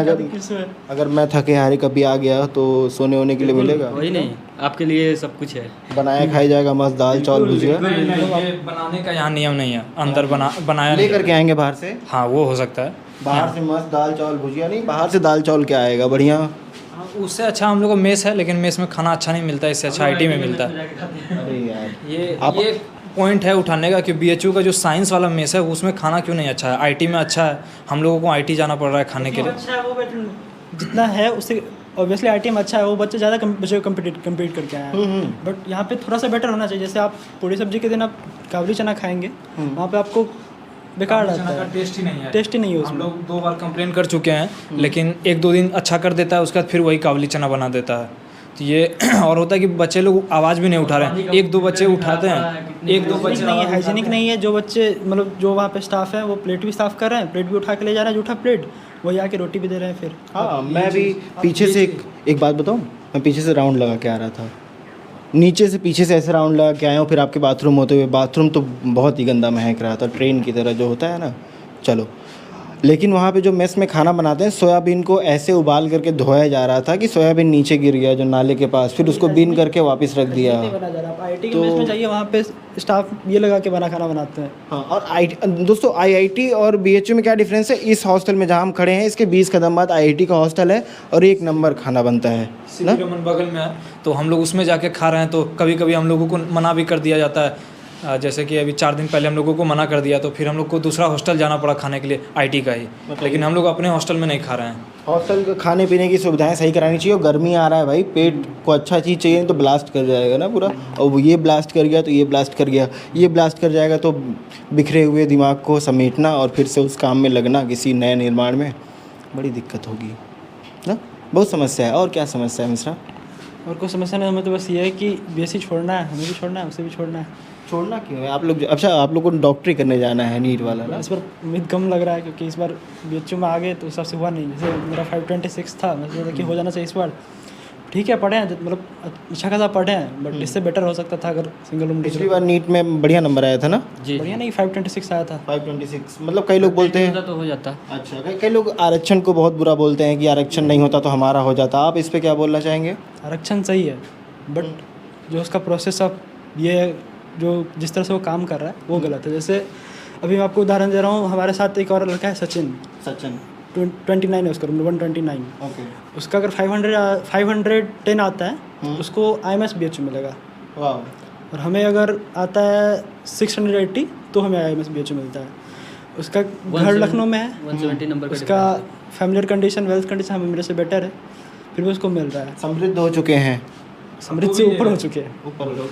अगर मैं थके हारे कभी आ गया तो सोने होने के लिए मिलेगा? वही नहीं, आपके लिए सब कुछ है। बनाया खाई जाएगा मस्त, दाल चावल भुजिया। ये बनाने का यहाँ नियम नहीं है, अंदर बनाया नहीं लेकर के आएंगे बाहर से? हाँ, वो हो सकता है। बाहर से मस्त दाल चावल भुजिया, नहीं बाहर से दाल चावल क्या आएगा बढ़िया। हाँ, उससे अच्छा हम लोग को मेस है, लेकिन मेस में खाना अच्छा नहीं मिलता, इससे अच्छा आईटी में मिलता है। अरे यार, ये पॉइंट है उठाने का कि बीएचयू का जो साइंस वाला मेस है उसमें खाना क्यों नहीं अच्छा है, आईटी में अच्छा है। हम लोगों को आईटी जाना पड़ रहा है खाने के लिए। अच्छा है वो, बट जितना है उससे ऑब्वियसली आईटी में अच्छा है, वो बच्चे ज़्यादा बच्चे कम्पीट करके आए हैं। बट यहाँ पे थोड़ा सा बेटर होना चाहिए। जैसे आप पूरी सब्जी के दिन आप काबुली चना खाएंगे, वहाँ पे आपको बेकार चना रहता का है, टेस्ट ही नहीं है। टेस्ट ही नहीं है हम उसमें। लोग 2 बार कंप्लेन कर चुके हैं, लेकिन 1-2 दिन अच्छा कर देता है, उसके बाद फिर वही काबुली चना बना देता है। तो ये और होता है कि बच्चे लोग आवाज़ भी नहीं उठा रहे हैं। 1-2 बच्चे उठाते हैं, 1-2 बच्चे नहीं है, हाइजीनिक नहीं है। जो बच्चे मतलब जो वहाँ पे स्टाफ है वो प्लेट भी साफ़ कर रहे हैं, प्लेट भी उठा के ले जा रहे हैं, जूठा प्लेट, वही आके रोटी भी दे रहे हैं फिर। हाँ, मैं भी पीछे से एक बात बताऊँ, मैं पीछे से राउंड लगा के आ रहा था, नीचे से पीछे से ऐसे राउंड लगा के आया हूँ। फिर आपके बाथरूम होते हुए, बाथरूम तो बहुत ही गंदा महक रहा था, ट्रेन की तरह जो होता है ना। चलो, लेकिन वहाँ पे जो मेस में खाना बनाते हैं, सोयाबीन को ऐसे उबाल करके धोया जा रहा था कि सोयाबीन नीचे गिर गया जो नाले के पास, फिर उसको बीन करके वापस रख दिया। आप आईटी के मेस में जाइए, वहाँ पे स्टाफ ये लगा के खाना बनाते हैं। हाँ, और दोस्तों आईआईटी और बीएचयू में क्या डिफरेंस है? इस हॉस्टल में जहाँ हम खड़े हैं, इसके 20 कदम बाद आईआईटी का हॉस्टल है और 1 नंबर खाना बनता है ना। रमन बगल में है, तो हम लोग उसमें जाके खा रहे हैं, तो कभी कभी हम लोगों को मना भी कर दिया जाता है। जैसे कि अभी 4 दिन पहले हम लोगों को मना कर दिया, तो फिर हम लोग को दूसरा हॉस्टल जाना पड़ा खाने के लिए, आईटी का ही। लेकिन हम लोग अपने हॉस्टल में नहीं खा रहे हैं। हॉस्टल के खाने पीने की सुविधाएं सही करानी चाहिए। और गर्मी आ रहा है भाई, पेट को अच्छा चीज़ चाहिए, नहीं तो ब्लास्ट कर जाएगा ना पूरा। और वो ये ब्लास्ट कर गया तो ये ब्लास्ट कर गया, ये ब्लास्ट कर जाएगा तो बिखरे हुए दिमाग को समेटना और फिर से उस काम में लगना किसी नए निर्माण में बड़ी दिक्कत होगी ना। बहुत समस्या है। और क्या समस्या है मिश्रा? और कोई समस्या नहीं, हमें तो बस ये है कि बीएससी छोड़ना है, हमें भी छोड़ना है, उसे भी छोड़ना है। छोड़ना क्यों है? आप लोग अच्छा, आप लोग को डॉक्टरी करने जाना है, नीट वाला ना। इस बार उम्मीद कम लग रहा है, क्योंकि इस बार बीएचयू में आ गए तो उस हिसाब से हुआ नहीं। जैसे मेरा 526 था, मैं सोचा कि हो जाना चाहिए इस बार। ठीक है, पढ़े हैं, मतलब अच्छा खासा पढ़े हैं, बट इससे बेटर हो सकता था अगर सिंगल रूम पिछली बार नीट में बढ़िया नंबर आया था ना? जी, बढ़िया नहीं, 526 आया था। 526 मतलब कई लोग बोलते हैं तो हो जाता। अच्छा, कई लोग आरक्षण को बहुत बुरा बोलते हैं कि आरक्षण नहीं होता तो हमारा हो जाता। आप इस पे क्या बोलना चाहेंगे? आरक्षण सही है, बट जो उसका प्रोसेस ऑफ ये जो जिस तरह से वो काम कर रहा है वो गलत है। जैसे अभी मैं आपको उदाहरण दे रहा हूँ, हमारे साथ एक और लड़का है सचिन 29 है उसका, 129। ओके, उसका अगर 510 आता है तो उसको IMS BHU मिलेगा। वाह। और हमें अगर आता है 680 तो हमें IMS BHU मिलता है। उसका घर लखनऊ में है, 170 नंबर उसका फैमिलियर कंडीशन, वेल्थ कंडीशन हमें मेरे से बेटर है, फिर भी उसको मिल रहा है। समृद्ध हो चुके हैं, समृद्ध से ऊपर हो चुके हैं। ऊपर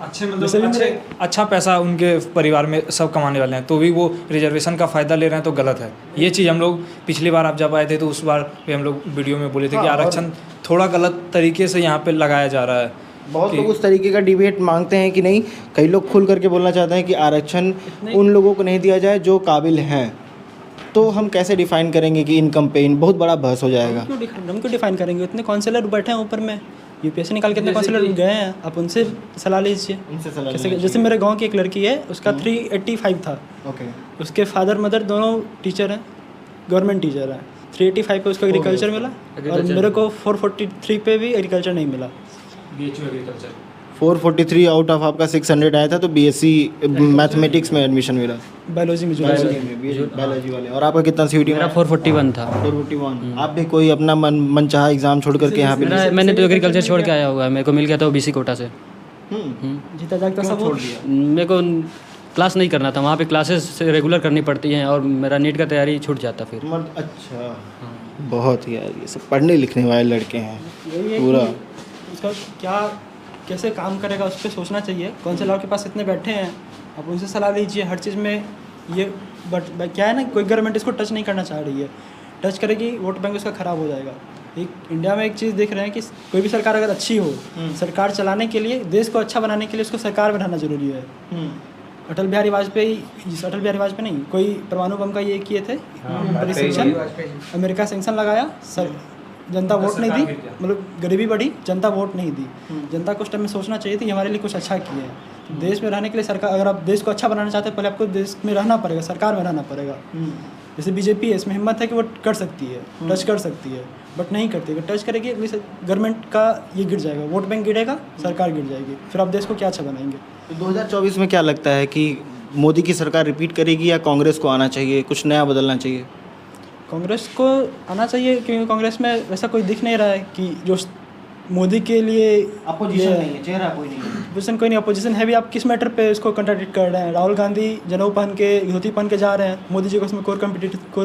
अच्छे मतलब अच्छा पैसा उनके परिवार में सब कमाने वाले हैं, तो भी वो रिजर्वेशन का फ़ायदा ले रहे हैं, तो गलत है ये चीज़। हम लोग पिछली बार आप जब आए थे तो उस बार भी हम लोग वीडियो में बोले थे कि आरक्षण थोड़ा गलत तरीके से यहाँ पे लगाया जा रहा है। बहुत लोग उस तरीके का डिबेट मांगते हैं कि नहीं, कई लोग खुल करके बोलना चाहते हैं कि आरक्षण उन लोगों को नहीं दिया जाए जो काबिल हैं। तो हम कैसे डिफाइन करेंगे कि इनकम पे इन बहुत बड़ा बहस हो जाएगा। हम क्यों डिफाइन करेंगे? इतने काउंसलर बैठे हैं ऊपर में, यूपीएससी निकाल के इतने काउंसलर गए हैं, आप उनसे सलाह लीजिए। कैसे? जैसे मेरे गांव की एक लड़की है, उसका 385 था। ओके, उसके फादर मदर दोनों टीचर हैं, गवर्नमेंट टीचर हैं। 385 पे उसको एग्रीकल्चर मिला, और मेरे को 443 पे भी एग्रीकल्चर नहीं मिला। बीएचयू एग्रीकल्चर 443 आउट ऑफ आपका 600 आया था, तो बीएससी मैथमेटिक्स में एडमिशन मिला, बायोलॉजी में बायोलॉजी वाले। और आपका कितना सीयूटी? मेरा 441 था। 441। आप भी कोई अपना मनचाहा एग्जाम छोड़ करके यहाँ पे? मैंने तो एग्रीकल्चर छोड़ के आया हुआ है, मेरे को मिल गया था ओबीसी कोटा से। जीता जागता सब छोड़ दिया। मेरे को क्लास नहीं करना था, वहाँ पे क्लासेस रेगुलर करनी पड़ती हैं, और मेरा नीट का तैयारी छूट जाता फिर। अच्छा, बहुत यार ये सब पढ़ने लिखने वाले लड़के हैं पूरा। उसका क्या कैसे काम करेगा उस पर सोचना चाहिए। काउंसिलर के पास इतने बैठे हैं, आप उनसे सलाह लीजिए हर चीज़ में। ये बट क्या है ना, कोई गवर्नमेंट इसको टच नहीं करना चाह रही है। टच करेगी वोट बैंक उसका ख़राब हो जाएगा। एक इंडिया में एक चीज़ देख रहे हैं कि कोई भी सरकार अगर अच्छी हो, सरकार चलाने के लिए, देश को अच्छा बनाने के लिए उसको सरकार बनाना ज़रूरी है। अटल बिहारी वाजपेयी नहीं, कोई परमाणु बम का ये किए थे परीक्षण, अमेरिका सेंक्शन लगाया, जनता वोट नहीं दी, मतलब गरीबी बढ़ी, जनता वोट नहीं दी। जनता को उस टाइम में सोचना चाहिए थी हमारे लिए कुछ अच्छा किए हैं। तो देश में रहने के लिए सरकार, अगर आप देश को अच्छा बनाना चाहते हैं पहले आपको देश में रहना पड़ेगा, सरकार में रहना पड़ेगा। जैसे बीजेपी है, इसमें हिम्मत है कि वो कर सकती है, टच कर सकती है, बट नहीं करती। अगर टच करेगी गवर्नमेंट का ये गिर जाएगा, वोट बैंक गिरेगा, सरकार गिर जाएगी, फिर आप देश को क्या अच्छा बनाएंगे। तो 2024 में क्या लगता है कि मोदी की सरकार रिपीट करेगी या कांग्रेस को आना चाहिए, कुछ नया बदलना चाहिए? कांग्रेस को आना चाहिए, क्योंकि कांग्रेस में वैसा कोई दिख नहीं रहा है कि जो मोदी के लिए अपोजिशन नहीं है, चेहरा कोई नहीं है। अपोजिशन कोई नहीं, अपोजिशन है भी, आप किस मैटर पे इसको कंट्राडिक्ट कर रहे हैं। राहुल गांधी जनेऊ पहन के, धोती पहन के जा रहे हैं, मोदी जी को उसमें कोर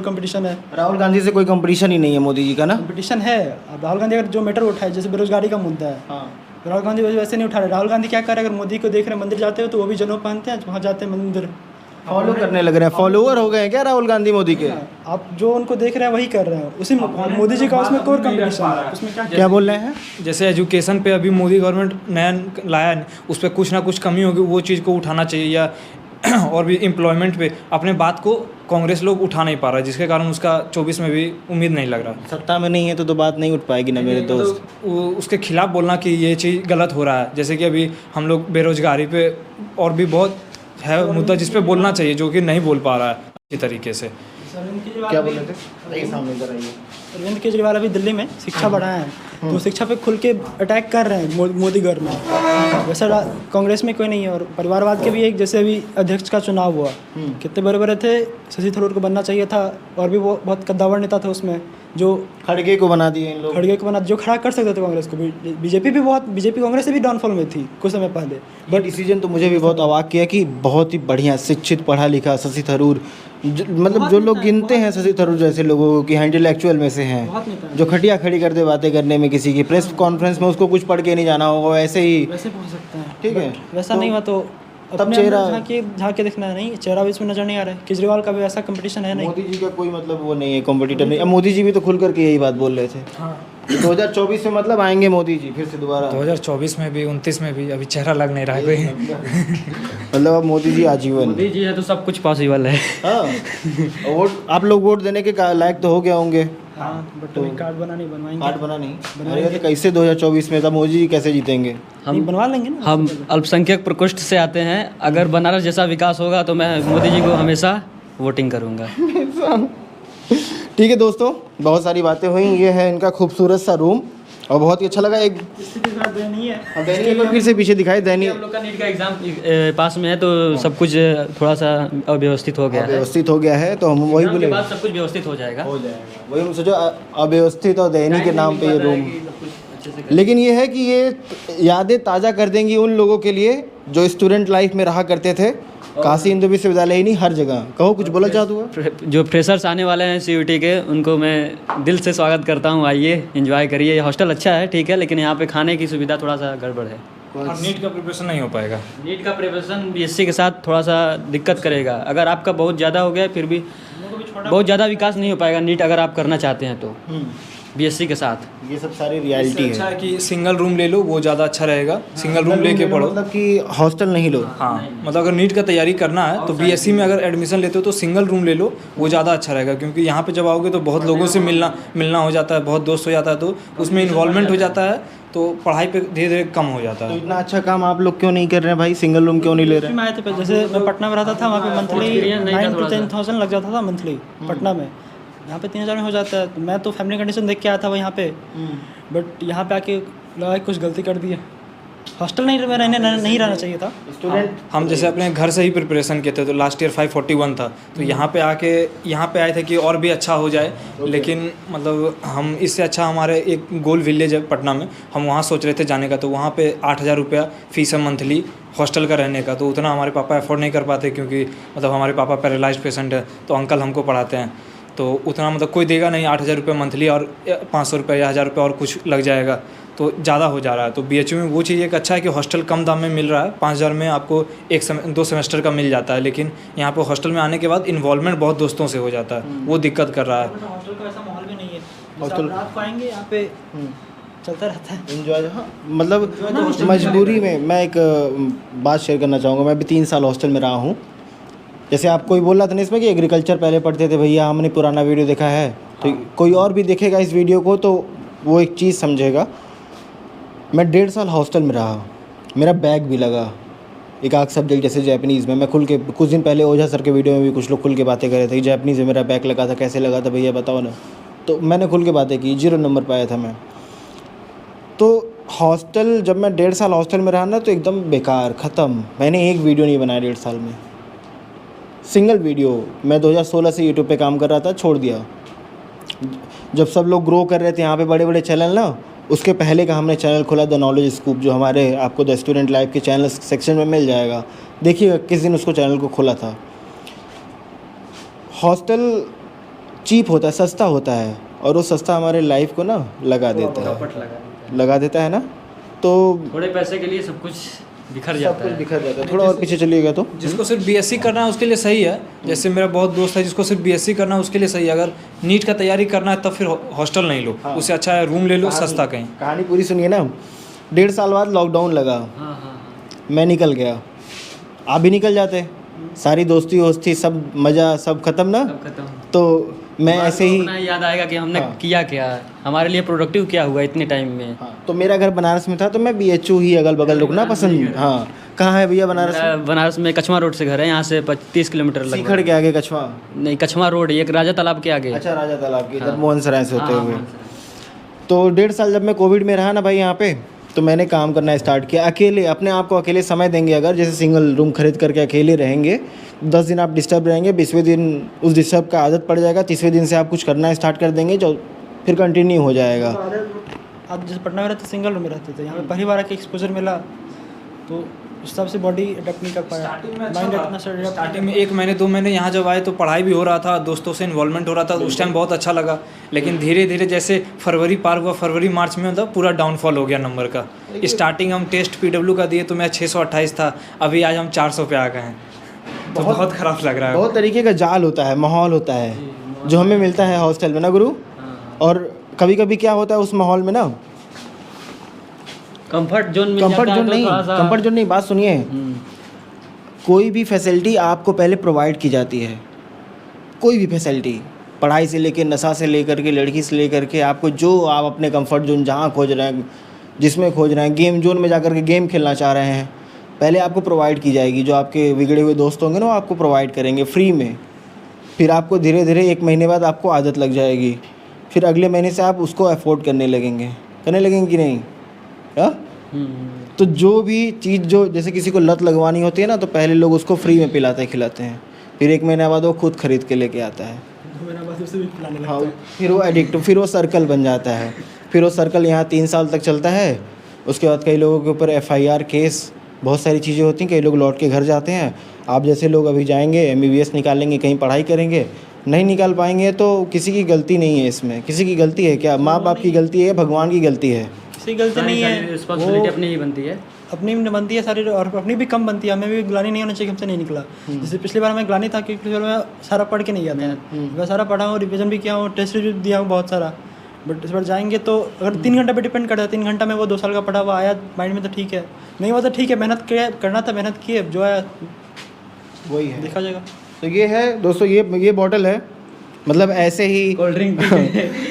कंपटीशन है। राहुल गांधी से कोई कंपटीशन ही नहीं है मोदी जी का ना। कंपटीशन है। अब राहुल गांधी अगर जो मैटर उठाए, जैसे बेरोजगारी का मुद्दा है, हाँ। राहुल गांधी वैसे नहीं उठा रहे। राहुल गांधी क्या कर रहे हैं, अगर मोदी को देख रहे हैं मंदिर जाते हो तो वो भी जनेऊ पहनते हैं, वहाँ जाते हैं मंदिर, फॉलो करने लग रहे हैं, फॉलोअर हो गए हैं क्या राहुल गांधी मोदी के? आप जो उनको देख रहे हैं वही कर रहे हैं। उसी मोदी जी का उसमें कोर कंपटीशन है, उसमें क्या बोल रहे हैं? जैसे एजुकेशन पे अभी मोदी गवर्नमेंट नया लाया है, उस पर कुछ ना कुछ कमी होगी, वो चीज़ को उठाना चाहिए। या और भी एम्प्लॉयमेंट पे अपने बात को कांग्रेस लोग उठा नहीं पा रहा है, जिसके कारण उसका 24 में भी उम्मीद नहीं लग रहा। सत्ता में नहीं है तो बात नहीं उठ पाएगी ना मेरे दोस्त। उसके खिलाफ बोलना कि ये चीज़ गलत हो रहा है, जैसे कि अभी हम लोग बेरोजगारी पे और भी बहुत है मुद्दा जिस पे बोलना चाहिए, जो कि नहीं बोल पा रहा है अच्छी तरीके से। क्या बोल रहे थे? सामने इधर आइए। अरविंद केजरीवाल अभी दिल्ली में शिक्षा बढ़ाए हैं, तो शिक्षा पे खुल के अटैक कर रहे हैं मोदी गवर्नमेंट। वैसा कांग्रेस में कोई नहीं है। और परिवारवाद के भी एक, जैसे अभी अध्यक्ष का चुनाव हुआ, कितने बड़े बड़े थे, शशि थरूर को बनना चाहिए था, और भी वो बहुत कद्दावर नेता थे उसमें, जो खड़गे को बना दिए इन लोग। खड़गे को बना, जो खड़ा कर सकते थे कांग्रेस को भी। बीजेपी कांग्रेस से भी डाउनफॉल में थी कुछ समय पहले। बट डिसीजन तो मुझे भी बहुत अवाक किया कि बहुत ही बढ़िया शिक्षित पढ़ा लिखा शशि थरूर, मतलब जो लोग गिनते हैं शशि थरूर जैसे लोगों की हैंडल एक्चुअल में से हैं, जो खटिया खड़ी कर दे बातें करने में, किसी की प्रेस कॉन्फ्रेंस में उसको कुछ पढ़ के नहीं जाना होगा, वैसे ही वैसे पूछ सकते हैं। ठीक है। वैसा नहीं हुआ तो तब चेहरा झांके दिखना है, नहीं चेहरा भी इसमें नजर नहीं आ रहा है। केजरीवाल का भी ऐसा कंपटीशन है नहीं। मोदी जी का कोई मतलब वो नहीं है, कॉम्पिटिटर नहीं। अब मोदी जी भी तो खुल करके यही बात बोल रहे थे। हाँ। 2024 में मतलब आएंगे मोदी जी फिर से दोबारा? 2024 में भी, 29 में भी, अभी चेहरा लग नहीं रहा है कोई। मतलब अब मोदी जी आजीवन। मोदी जी है तो सब कुछ पॉसिबल है। हाँ। और वोट आप लोग वोट देने के लायक तो हो गया होंगे। हाँ, बट अभी कार्ड बना नहीं, बनवाएंगे। कार्ड बना नहीं अरे तो कैसे 2024 में तब मोदी जी कैसे जीतेंगे? हम बनवा लेंगे ना। हम अल्पसंख्यक प्रकोष्ठ से आते हैं, अगर बनारस जैसा विकास होगा तो मैं मोदी जी को हमेशा वोटिंग करूँगा। ठीक है दोस्तों, बहुत सारी बातें हुई। ये है इनका खूबसूरत सा रूम और बहुत ही अच्छा लगा। एक स्थिति थोड़ा दयनीय है। अब दैनिक एक बार फिर से पीछे दिखाई दैनिक हम लोग का नीट का एग्जाम पास में है तो सब कुछ थोड़ा सा अव्यवस्थित हो गया है। व्यवस्थित हो गया है तो हम वही एग्जाम के बोले बाद सब कुछ व्यवस्थित हो जाएगा। वही हम सोचो अव्यवस्थित और दैनिक के नाम पे ये रूम। लेकिन ये है कि ये यादें ताज़ा कर देंगी उन लोगों के लिए जो स्टूडेंट लाइफ में रहा करते थे। काशी हिंदू विश्वविद्यालय ही नहीं, हर जगह। कहो कुछ बोला चाहते हो? जो फ्रेशर्स आने वाले हैं CUT के, उनको मैं दिल से स्वागत करता हूँ। आइए, एंजॉय करिए। ये हॉस्टल अच्छा है, ठीक है, लेकिन यहाँ पे खाने की सुविधा थोड़ा सा गड़बड़ है। और नीट का प्रिपरेशन नहीं हो पाएगा। नीट का प्रिपरेशन BSc के साथ थोड़ा सा दिक्कत करेगा। अगर आपका बहुत ज़्यादा हो गया फिर भी बहुत ज़्यादा विकास नहीं हो पाएगा नीट अगर आप करना चाहते हैं तो BSc के साथ। ये सब सारी रियलिटी अच्छा है है कि सिंगल रूम ले लो, वो ज़्यादा अच्छा रहेगा। सिंगल रूम लेके पढ़ो, मतलब कि हॉस्टल नहीं लो। हाँ, मतलब अगर नीट का तैयारी करना है तो BSc में अगर एडमिशन लेते हो तो सिंगल रूम ले लो, वो ज़्यादा अच्छा रहेगा। क्योंकि यहाँ पे जब आओगे तो बहुत लोगों से मिलना हो जाता है, बहुत दोस्त हो जाता है, तो उसमें इन्वॉल्वमेंट हो जाता है, तो पढ़ाई पे धीरे धीरे कम हो जाता तो है। इतना अच्छा काम आप लोग क्यों नहीं कर रहे हैं भाई? सिंगल रूम क्यों नहीं ले रहे हैं? में आए थे, जैसे मैं पटना में रहता था, वहाँ पे मंथली 9 to 10,000 लग जाता था मंथली पटना में। यहाँ पे 3,000 में हो जाता है। तो मैं तो फैमिली कंडीशन देख के आया था यहाँ पे, बट यहाँ पे आके लगा कि कुछ गलती कर दी है। हॉस्टल नहीं नहीं रहना चाहिए था। स्टूडेंट हम जैसे अपने घर से ही प्रिपरेशन किए थे, तो लास्ट ईयर 541 था, तो यहाँ पे आए थे कि और भी अच्छा हो जाए। लेकिन मतलब हम इससे अच्छा, हमारे एक गोल विलेज है पटना में, हम वहाँ सोच रहे थे जाने का। तो वहाँ पे 8,000 रुपया फीस है मंथली हॉस्टल का रहने का। तो उतना हमारे पापा अफोर्ड नहीं कर पाते, क्योंकि मतलब हमारे पापा पैरालाइज्ड पेशेंट है, तो अंकल हमको पढ़ाते हैं। तो उतना मतलब कोई देगा नहीं 8,000 रुपये मंथली, और 500 रुपये या 1,000 रुपये और कुछ लग जाएगा। तो ज़्यादा हो जा रहा है। तो BHU में वो चीज़ एक अच्छा है कि हॉस्टल कम दाम में मिल रहा है, 5,000 में आपको 2 सेमेस्टर का मिल जाता है। लेकिन यहाँ पर हॉस्टल में आने के बाद इन्वॉल्वमेंट बहुत दोस्तों से हो जाता है, वो दिक्कत कर रहा है। हॉस्टल का ऐसा माहौल भी नहीं है, हॉस्टल रात को आएंगे यहाँ पे चलता रहता है। एंजॉय, हाँ मतलब मजबूरी में मैं एक बात शेयर करना चाहूँगा। मैं भी 3 साल हॉस्टल में रहा हूँ। जैसे आप कोई बोल रहा था ना इसमें कि एग्रीकल्चर पहले पढ़ते थे, भैया हमने पुराना वीडियो देखा है, तो कोई और भी देखेगा इस वीडियो को तो वो एक चीज़ समझेगा। मैं 1.5 साल हॉस्टल में रहा, मेरा बैग भी लगा एक आध सब्जेक्ट जैसे जैपनीज़ में। मैं खुल के कुछ दिन पहले ओझा सर के वीडियो में भी कुछ लोग खुल के बातें कर रहे थे कि जैपनीज़ में मेरा बैग लगा था, कैसे लगा था भैया बताओ ना। तो मैंने खुल के बातें की, 0 नंबर पाया था मैं। तो हॉस्टल जब मैं 1.5 साल हॉस्टल में रहा ना तो एकदम बेकार, ख़त्म। मैंने एक वीडियो नहीं बनाया 1.5 साल में, सिंगल वीडियो। मैं 2016 से यूट्यूब पे काम कर रहा था, छोड़ दिया। जब सब लोग ग्रो कर रहे थे यहाँ पे बड़े बड़े चैनल ना, उसके पहले का हमने चैनल खोला द नॉलेज स्कूप, जो हमारे आपको द स्टूडेंट लाइफ के चैनल सेक्शन में मिल जाएगा। देखिएगा किस दिन उसको चैनल को खोला था। हॉस्टल चीप होता है, सस्ता होता है, और वो सस्ता हमारे लाइफ को ना लगा देता है ना। तो थोड़े पैसे के लिए सब कुछ बिखर सब जाता कुछ है। बिखर जाता है। थोड़ा और पीछे चलिएगा तो जिसको सिर्फ BSc करना है उसके लिए सही है। जैसे मेरा बहुत दोस्त है जिसको सिर्फ BSc करना है उसके लिए सही है। अगर नीट का तैयारी करना है तब फिर हॉस्टल नहीं लो, उससे अच्छा है रूम ले लो सस्ता कहीं। कहानी पूरी सुनिए ना। 1.5 साल बाद लॉकडाउन लगा, मैं निकल गया। आप भी निकल जाते, सारी दोस्ती वोस्ती सब मज़ा सब ख़त्म ना। तो मैं ऐसे ही याद आएगा कि हमने किया क्या, हमारे लिए प्रोडक्टिव क्या हुआ इतने टाइम में। तो मेरा घर बनारस में था तो मैं BHU ही अगल बगल रुकना पसंद। हाँ, कहाँ है भैया बनारस में? बनारस में कछवा रोड से घर है, यहाँ से 30 किलोमीटर लगभग। सीखड़ के आगे कछवा? नहीं, कछवा रोड एक राजा तालाब के आगे। अच्छा, राजा तालाब के इधर मोहन सराय से होते हुए। तो 1.5 साल जब मैं कोविड में रहा ना भाई यहाँ पे, तो मैंने काम करना स्टार्ट किया अकेले। अपने आप को अकेले समय देंगे अगर, जैसे सिंगल रूम खरीद करके अकेले रहेंगे, 10 दिन आप डिस्टर्ब रहेंगे, 20वें दिन उस डिस्टर्ब का आदत पड़ जाएगा, 30वें दिन से आप कुछ करना स्टार्ट कर देंगे जो फिर कंटिन्यू हो जाएगा। आप जैसे पटना में रहते सिंगल रूम में रहते थे, यहाँ पे पहली बार आके एक्सपोजर मिला तो उस हिसाब से बॉडी अडेप्ट नहीं कर पाया। स्टार्टिंग में 1 महीने 2 महीने यहाँ जब आए तो पढ़ाई भी हो रहा था, दोस्तों से इन्वॉल्वमेंट हो रहा था, तो उस टाइम बहुत अच्छा लगा। लेकिन धीरे धीरे जैसे फरवरी पार हुआ, फरवरी मार्च में मतलब पूरा डाउनफॉल हो गया नंबर का। स्टार्टिंग हम टेस्ट PW का दिए तो मैं 628 था, अभी आज हम 400 पे आ गए हैं। तो बहुत ख़राब लग रहा है। बहुत तरीके का जाल होता है, माहौल होता है जो हमें मिलता है हॉस्टल में ना गुरु। और कभी कभी क्या होता है उस माहौल में ना, कंफर्ट जोन कंफर्ट जोन नहीं, बात सुनिए। कोई भी फैसिलिटी आपको पहले प्रोवाइड की जाती है, कोई भी फैसिलिटी, पढ़ाई से लेकर नशा से लेकर के लड़की से लेकर के आपको जो आप अपने कंफर्ट जोन जहाँ खोज रहे हैं, जिसमें खोज रहे हैं, गेम जोन में जाकर के गेम खेलना चाह रहे हैं, पहले आपको प्रोवाइड की जाएगी। जो आपके बिगड़े हुए दोस्त होंगे ना वो आपको प्रोवाइड करेंगे फ्री में। फिर आपको धीरे धीरे 1 महीने बाद आपको आदत लग जाएगी, फिर अगले महीने से आप उसको अफोर्ड करने लगेंगे कि नहीं? हाँ, तो जो भी चीज़ जो जैसे किसी को लत लगवानी होती है ना, तो पहले लोग उसको फ्री में पिलाते खिलाते हैं, फिर 1 महीने बाद वो खुद खरीद के लेके आता है। 2 महीने बाद उसे भी पिलाने लगता हाँ, है। फिर वो एडिक्ट, फिर वो सर्कल बन जाता है। फिर वो सर्कल यहाँ 3 साल तक चलता है। उसके बाद कई लोगों के ऊपर FIR केस, बहुत सारी चीज़ें होती हैं, कई लोग लौट के घर जाते हैं। आप जैसे लोग अभी जाएंगे MBBS निकालेंगे, कहीं पढ़ाई करेंगे, नहीं निकाल पाएंगे तो किसी की गलती नहीं है इसमें। किसी की गलती है क्या? माँ बाप की गलती है, भगवान की गलती है? किसी गलती नहीं है, रिस्पांसिबिलिटी अपनी ही बनती है, अपनी भी बनती है सारी, और अपनी भी कम बनती है। हमें भी ग्लानी नहीं होना चाहिए, हमसे नहीं निकला। जैसे पिछली बार हमें ग्लानी था कि पिछली बार मैं सारा पढ़ के नहीं गया था। मैं सारा पढ़ा हूँ, रिवीजन भी किया हूँ, टेस्ट भी दिया हूँ बहुत सारा। बट इस बार जाएंगे तो अगर 3 घंटा पे डिपेंड करता है, 3 घंटा में वो 2 साल का पढ़ा हुआ आया माइंड में तो ठीक है, नहीं हुआ तो ठीक है, मेहनत करना था, मेहनत की, अब जो है वही है, देखा जाएगा। तो ये है दोस्तों, ये बॉटल है। मतलब ऐसे ही कोल्ड ड्रिंक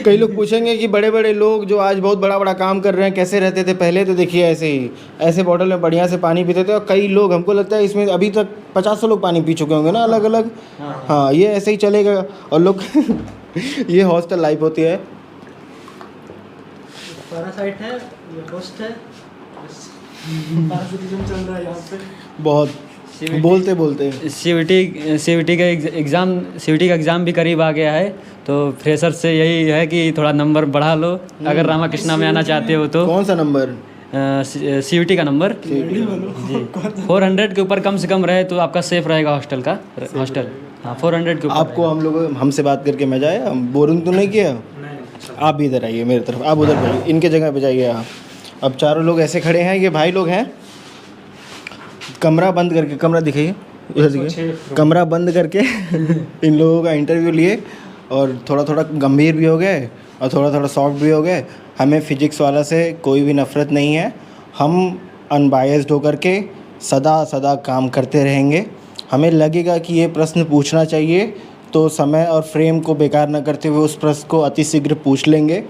कई लोग पूछेंगे कि बड़े बड़े लोग जो आज बहुत बड़ा बड़ा काम कर रहे हैं कैसे रहते थे पहले, तो देखिए ऐसे ही, ऐसे बॉटल में बढ़िया से पानी पीते थे। और कई लोग, हमको लगता है इसमें अभी तक 50 लोग पानी पी चुके होंगे ना अलग अलग। हाँ, ये ऐसे ही चलेगा। और लोग ये हॉस्टल लाइफ होती है। पैरासाइट है, ये होस्ट है, पैरासिटिज्म चल रहा है यहाँ पे बहुत बोलते बोलते CVT का एग्ज़ाम भी करीब आ गया है, तो फ्रेशर से यही है कि थोड़ा नंबर बढ़ा लो। अगर रामाकृष्णा में आना चाहते हो तो। कौन सा नंबर? CVT का नंबर जी 400 के ऊपर कम से कम रहे तो आपका सेफ रहेगा हॉस्टल। हाँ, 400 के ऊपर। आपको हमसे बात करके मजा आया? हम बोरिंग तो नहीं किया? आप भी इधर आइए मेरी तरफ, आप उधर जाइए, इनके जगह पे जाइए आप। अब चारों लोग ऐसे खड़े हैं, ये भाई लोग हैं, कमरा बंद करके, कमरा दिखाइए उधर दिखाइए, कमरा बंद करके इन लोगों का इंटरव्यू लिए और थोड़ा थोड़ा गंभीर भी हो गए और थोड़ा थोड़ा सॉफ्ट भी हो गए। हमें फिजिक्स वाला से कोई भी नफ़रत नहीं है, हम अनबायस्ड होकर के सदा सदा काम करते रहेंगे। हमें लगेगा कि ये प्रश्न पूछना चाहिए तो समय और फ्रेम को बेकार न करते हुए उस प्रश्न को अतिशीघ्र पूछ लेंगे।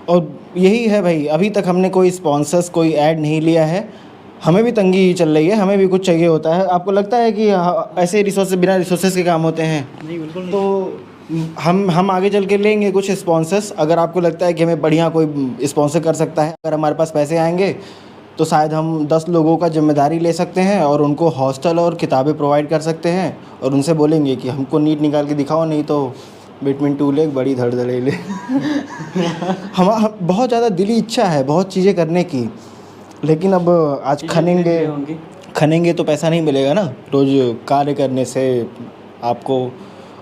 और यही है भाई, अभी तक हमने कोई स्पॉन्सर्स, कोई ऐड नहीं लिया है। हमें भी तंगी चल रही है, हमें भी कुछ चाहिए होता है। आपको लगता है कि ऐसे रिसोर्सेज, बिना रिसोर्सेज के काम होते हैं? नहीं, बिल्कुल नहीं। तो हम आगे चल के लेंगे कुछ स्पॉन्सर्स। अगर आपको लगता है कि हमें बढ़िया कोई स्पॉन्सर कर सकता है, अगर हमारे पास पैसे आएंगे तो शायद हम 10 लोगों का जिम्मेदारी ले सकते हैं और उनको हॉस्टल और किताबें प्रोवाइड कर सकते हैं और उनसे बोलेंगे कि हमको नीट निकाल के दिखाओ, नहीं तो विटामिन 2 ले, बड़ी धड़धड़े ले। हम बहुत ज़्यादा दिली इच्छा है बहुत चीज़ें करने की, लेकिन अब आज खनेंगे तो पैसा नहीं मिलेगा ना रोज़ कार्य करने से आपको।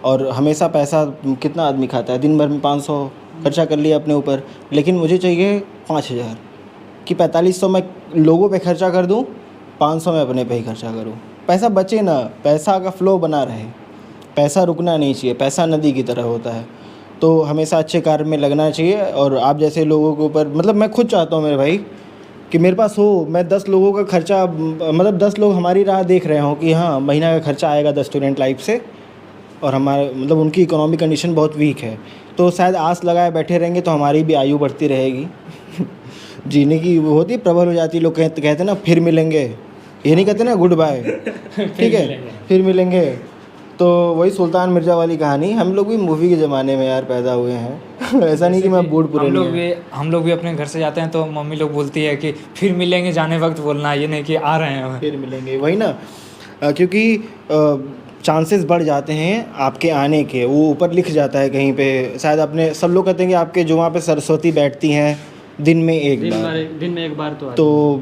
और हमेशा पैसा कितना आदमी खाता है, दिन भर में 500 खर्चा कर लिया अपने ऊपर, लेकिन मुझे चाहिए 5000 कि 4500 मैं लोगों पे खर्चा कर दूं, 500 मैं अपने पे ही खर्चा करूं। पैसा बचे ना, पैसा का फ्लो बना रहे, पैसा रुकना नहीं चाहिए, पैसा नदी की तरह होता है। तो हमेशा अच्छे कार्य में लगना चाहिए। और आप जैसे लोगों के ऊपर, मतलब मैं खुद चाहता हूँ मेरे भाई कि मेरे पास हो, मैं 10 लोगों का खर्चा, मतलब 10 लोग हमारी राह देख रहे हों कि हाँ महीना का खर्चा आएगा 10 स्टूडेंट लाइफ से, और हमारे मतलब उनकी इकोनॉमिक कंडीशन बहुत वीक है, तो शायद आस लगाए बैठे रहेंगे तो हमारी भी आयु बढ़ती रहेगी। जीने की वो होती है, प्रबल हो जाती है। लोग कहते हैं ना फिर मिलेंगे, ये नहीं कहते ना गुड बाय, ठीक है, फिर मिलेंगे। तो वही सुल्तान मिर्ज़ा वाली कहानी, हम लोग भी मूवी के ज़माने में यार पैदा हुए हैं। ऐसा नहीं कि मैं बूढ़ पूरे हम लोग भी अपने घर से जाते हैं तो मम्मी लोग बोलती है कि फिर मिलेंगे, जाने वक्त बोलना, ये नहीं कि आ रहे हैं फिर मिलेंगे, वही ना। क्योंकि चांसेस बढ़ जाते हैं आपके आने के, वो ऊपर लिख जाता है कहीं पे शायद। अपने सब लोग कहते हैं कि आपके जो वहाँ पे सरस्वती बैठती हैं दिन में एक बार तो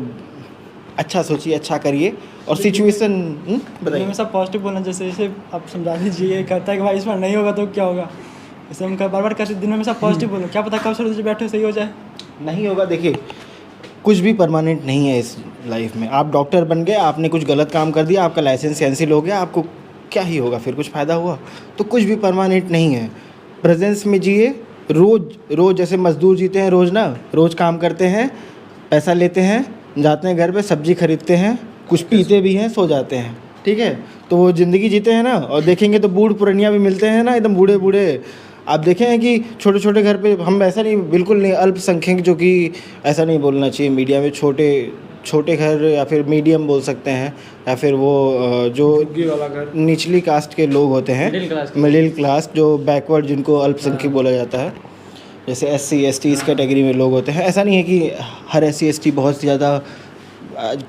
अच्छा सोचिए, अच्छा करिए। और सिचुएशन बताइए। हमेशा पॉजिटिव बोलना, जैसे आप समझा दीजिए, कहता है कि भाई इस बार नहीं होगा तो क्या होगा, इसे हम बार बार कहते दिन में हमेशा पॉजिटिव बोलो, क्या पता कब से बैठे सही हो जाए। नहीं होगा, देखिए कुछ भी परमानेंट नहीं है इस लाइफ में। आप डॉक्टर बन गए, आपने कुछ गलत काम कर दिया, आपका लाइसेंस कैंसिल हो गया, आपको क्या ही होगा फिर, कुछ फ़ायदा हुआ? तो कुछ भी परमानेंट नहीं है। प्रेजेंस में जिए, रोज़ जैसे मज़दूर जीते हैं, रोज़ काम करते हैं, पैसा लेते हैं, जाते हैं घर पे सब्जी खरीदते हैं, कुछ पीते भी हैं, सो जाते हैं, ठीक है। तो वो ज़िंदगी जीते हैं ना। और देखेंगे तो बूढ़ पुरनिया भी मिलते हैं ना, एकदम बूढ़े बूढ़े। आप देखें हैं कि छोटे छोटे घर पे, हम ऐसा नहीं, बिल्कुल नहीं, अल्पसंख्यक, जो कि ऐसा नहीं बोलना चाहिए मीडिया में, छोटे घर या फिर मीडियम बोल सकते हैं, या फिर वो जो निचली कास्ट के लोग होते हैं, मिडिल क्लास, जो बैकवर्ड, जिनको अल्पसंख्यक बोला जाता है, जैसे SC ST इस कैटेगरी में लोग होते हैं। ऐसा नहीं है कि हर SC ST बहुत ज़्यादा,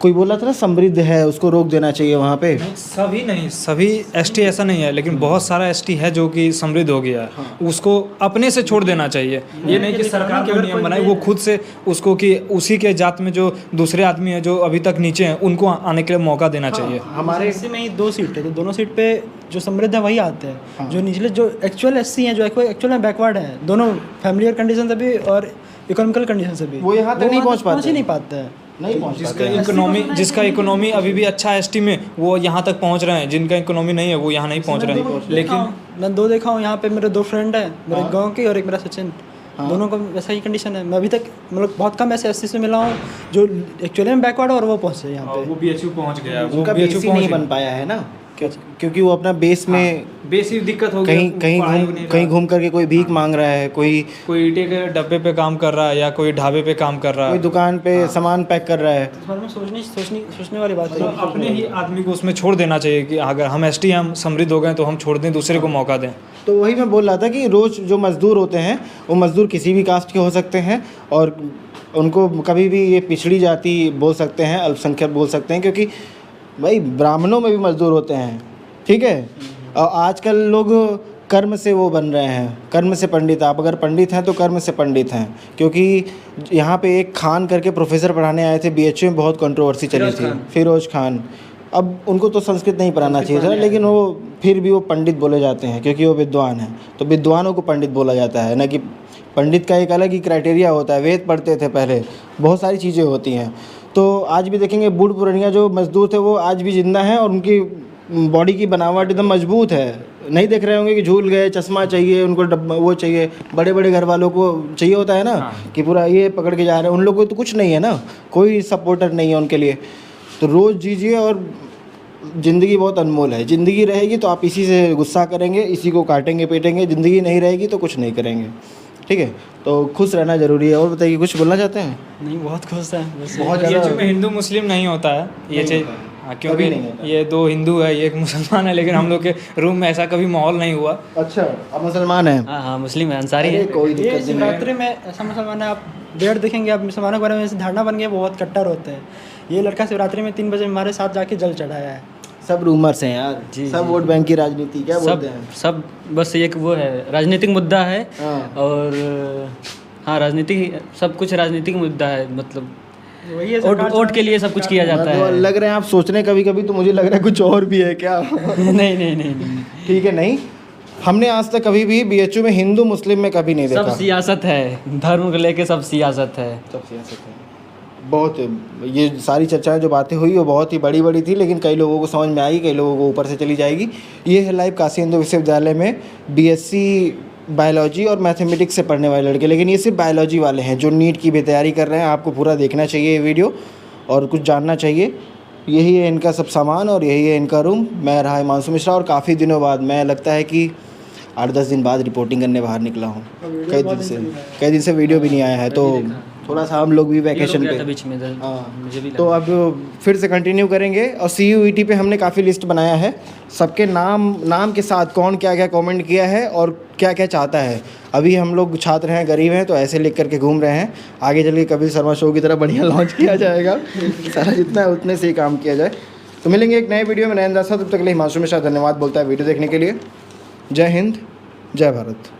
कोई बोला था ना समृद्ध है, उसको रोक देना चाहिए वहाँ पे। सभी ST ऐसा नहीं है, लेकिन बहुत सारा ST है जो कि समृद्ध हो गया है। हाँ। उसको अपने से छोड़ देना चाहिए। ये नहीं कि सरकार के नियम बनाए, वो खुद से उसको कि उसी के जात में जो दूसरे आदमी हैं जो अभी तक नीचे हैं, उनको आने के लिए मौका देना चाहिए। हमारे SC में ही 2 सीट है, तो दोनों सीट पे जो समृद्ध है वही आते हैं। हाँ। जो निचले, जो एक्चुअल SC हैं, जो एक्चुअल में बैकवर्ड हैं, दोनों फैमिलियर कंडीशन से भी और इकोनॉमिकल कंडीशन से भी, वो यहाँ तक नहीं पहुँच पाते हैं। जिसका इकोनॉमी अभी भी अच्छा है ST में, वो यहाँ तक पहुँच रहे हैं। जिनका इकोनॉमी नहीं है वो यहाँ नहीं पहुँच रहे हैं। लेकिन मैं 2 देखा हूँ यहाँ पे, मेरे 2 फ्रेंड हैं, मेरे गांव के और एक मेरा सचिन। दोनों का वैसा ही कंडीशन है। मैं अभी तक मतलब बहुत कम ऐसे SC से मिला हूँ जो एक्चुअली में बैकवर्ड और वो पहुँचे यहाँ पे। वो BHU पहुँच गया, उनका बेस ही नहीं बन पाया है ना, क्योंकि वो अपना बेस में बेस ही दिक्कत हो गई। कहीं घूम करके कोई भीख मांग रहा है, कोई ईंटे के डब्बे पे काम कर रहा है, या कोई ढाबे पे काम कर रहा है, कोई दुकान पे सामान पैक कर रहा है। इस बारे में सोचने वाली बात है। अपने ही आदमी को उसमें छोड़ देना चाहिए कि अगर हम ST हम समृद्ध हो गए तो हम छोड़ दें, दूसरे को मौका दें। तो वही मैं बोल रहा था कि रोज़ जो मज़दूर होते हैं, वो मज़दूर किसी भी कास्ट के हो सकते हैं, और उनको कभी भी ये पिछड़ी जाति बोल सकते हैं, अल्पसंख्यक बोल सकते हैं, क्योंकि भाई ब्राह्मणों में भी मज़दूर होते हैं, ठीक है। और आजकल लोग कर्म से वो बन रहे हैं, कर्म से पंडित। आप अगर पंडित हैं तो कर्म से पंडित हैं, क्योंकि यहाँ पे एक खान करके प्रोफेसर पढ़ाने आए थे BHU में, बहुत कंट्रोवर्सी चली थी, फिरोज़ खान। अब उनको तो संस्कृत नहीं पढ़ाना चाहिए था, लेकिन वो फिर भी वो पंडित बोले जाते हैं क्योंकि वो विद्वान हैं। तो विद्वानों को पंडित बोला जाता है, ना कि पंडित का एक अलग ही क्राइटेरिया होता है, वेद पढ़ते थे पहले, बहुत सारी चीज़ें होती हैं। तो आज भी देखेंगे बूढ़ पुरानिया जो मजदूर थे वो आज भी जिंदा हैं और उनकी बॉडी की बनावट एकदम मजबूत है। नहीं देख रहे होंगे कि झूल गए, चश्मा चाहिए उनको, डब्बा वो चाहिए, बड़े बड़े घर वालों को चाहिए होता है ना कि पूरा ये पकड़ के जा रहे हैं, उन लोगों को तो कुछ नहीं है ना, कोई सपोर्टर नहीं है उनके लिए। तो रोज़ जीजिए और ज़िंदगी बहुत अनमोल है। ज़िंदगी रहेगी तो आप इसी से गुस्सा करेंगे, इसी को काटेंगे पीटेंगे, ज़िंदगी नहीं रहेगी तो कुछ नहीं करेंगे, ठीक है। तो खुश रहना ज़रूरी है। और बताइए, कुछ बोलना चाहते हैं? नहीं, बहुत खुश है वैसे। बहुत ये ज़्यादा में हिंदू मुस्लिम नहीं होता है ये चीज़, हाँ, क्योंकि कभी नहीं होता। ये 2 हिंदू है, ये एक मुसलमान है, लेकिन हम लोग के रूम में ऐसा कभी माहौल नहीं हुआ। अच्छा, आप मुसलमान हैं? हाँ हाँ, मुस्लिम है, अंसारी अरे है। कोई ये दिक्कत नहीं है। शिवरात्रि में ऐसा मुसलमान है, आप डेढ़ देखेंगे, आप मुसलमानों के बारे में ऐसे धारणा बन गया, बहुत कट्टर होते हैं। ये लड़का शिवरात्रि में 3 बजे हमारे साथ जाके जल चढ़ाया है। सब रूमर्स हैं यार, जी, सब जी। वोट बैंक की राजनीति, क्या सब बोलते हैं? सब बस एक वो है, राजनीतिक मुद्दा है। हाँ। और हाँ, राजनीतिक, सब कुछ राजनीतिक मुद्दा है, मतलब वही है, वोट के लिए सब कुछ किया जाता तो है। लग रहे हैं आप सोच रहे हैं कभी कभी, तो मुझे लग रहा है कुछ और भी है क्या? नहीं नहीं नहीं नहीं, ठीक है, नहीं, हमने आज तक कभी भी बीएचयू में हिंदू मुस्लिम में कभी नहीं सब देखा। सियासत है, धर्म को लेके सब सियासत है। सब सियासत है। बहुत, ये सारी चर्चाएं जो बातें हुई वो बहुत ही बड़ी बड़ी थी, लेकिन कई लोगों को समझ में आई, कई लोगों को ऊपर से चली जाएगी। ये है लाइव काशी हिंदू विश्वविद्यालय में बीएससी बायोलॉजी और मैथमेटिक्स से पढ़ने वाले लड़के, लेकिन ये सिर्फ बायोलॉजी वाले हैं जो नीट की भी तैयारी कर रहे हैं। आपको पूरा देखना चाहिए ये वीडियो और कुछ जानना चाहिए। यही है इनका सब सामान और यही है इनका रूम। मैं रहा हिमांशु मिश्रा और काफ़ी दिनों बाद, मैं लगता है कि 8-10 दिन बाद रिपोर्टिंग करने बाहर निकला हूँ। कई दिन से वीडियो भी नहीं आया है, तो थोड़ा सा हम लोग भी वैकेशन पे। बीच में हाँ, मुझे भी तो अब फिर से कंटिन्यू करेंगे। और CUET पे हमने काफ़ी लिस्ट बनाया है, सबके नाम के साथ कौन क्या क्या कमेंट किया है और क्या क्या चाहता है। अभी हम लोग छात्र हैं, गरीब हैं, तो ऐसे लिख करके घूम रहे हैं। आगे चल के कपिल शर्मा शो की तरह बढ़िया लॉन्च किया जाएगा। सारा जितना है उतने से ही काम किया जाए। तो मिलेंगे एक नए वीडियो में नए अंदाज। तब तक के लिए हिमांशु मिश्रा धन्यवाद बोलता है वीडियो देखने के लिए। जय हिंद, जय भारत।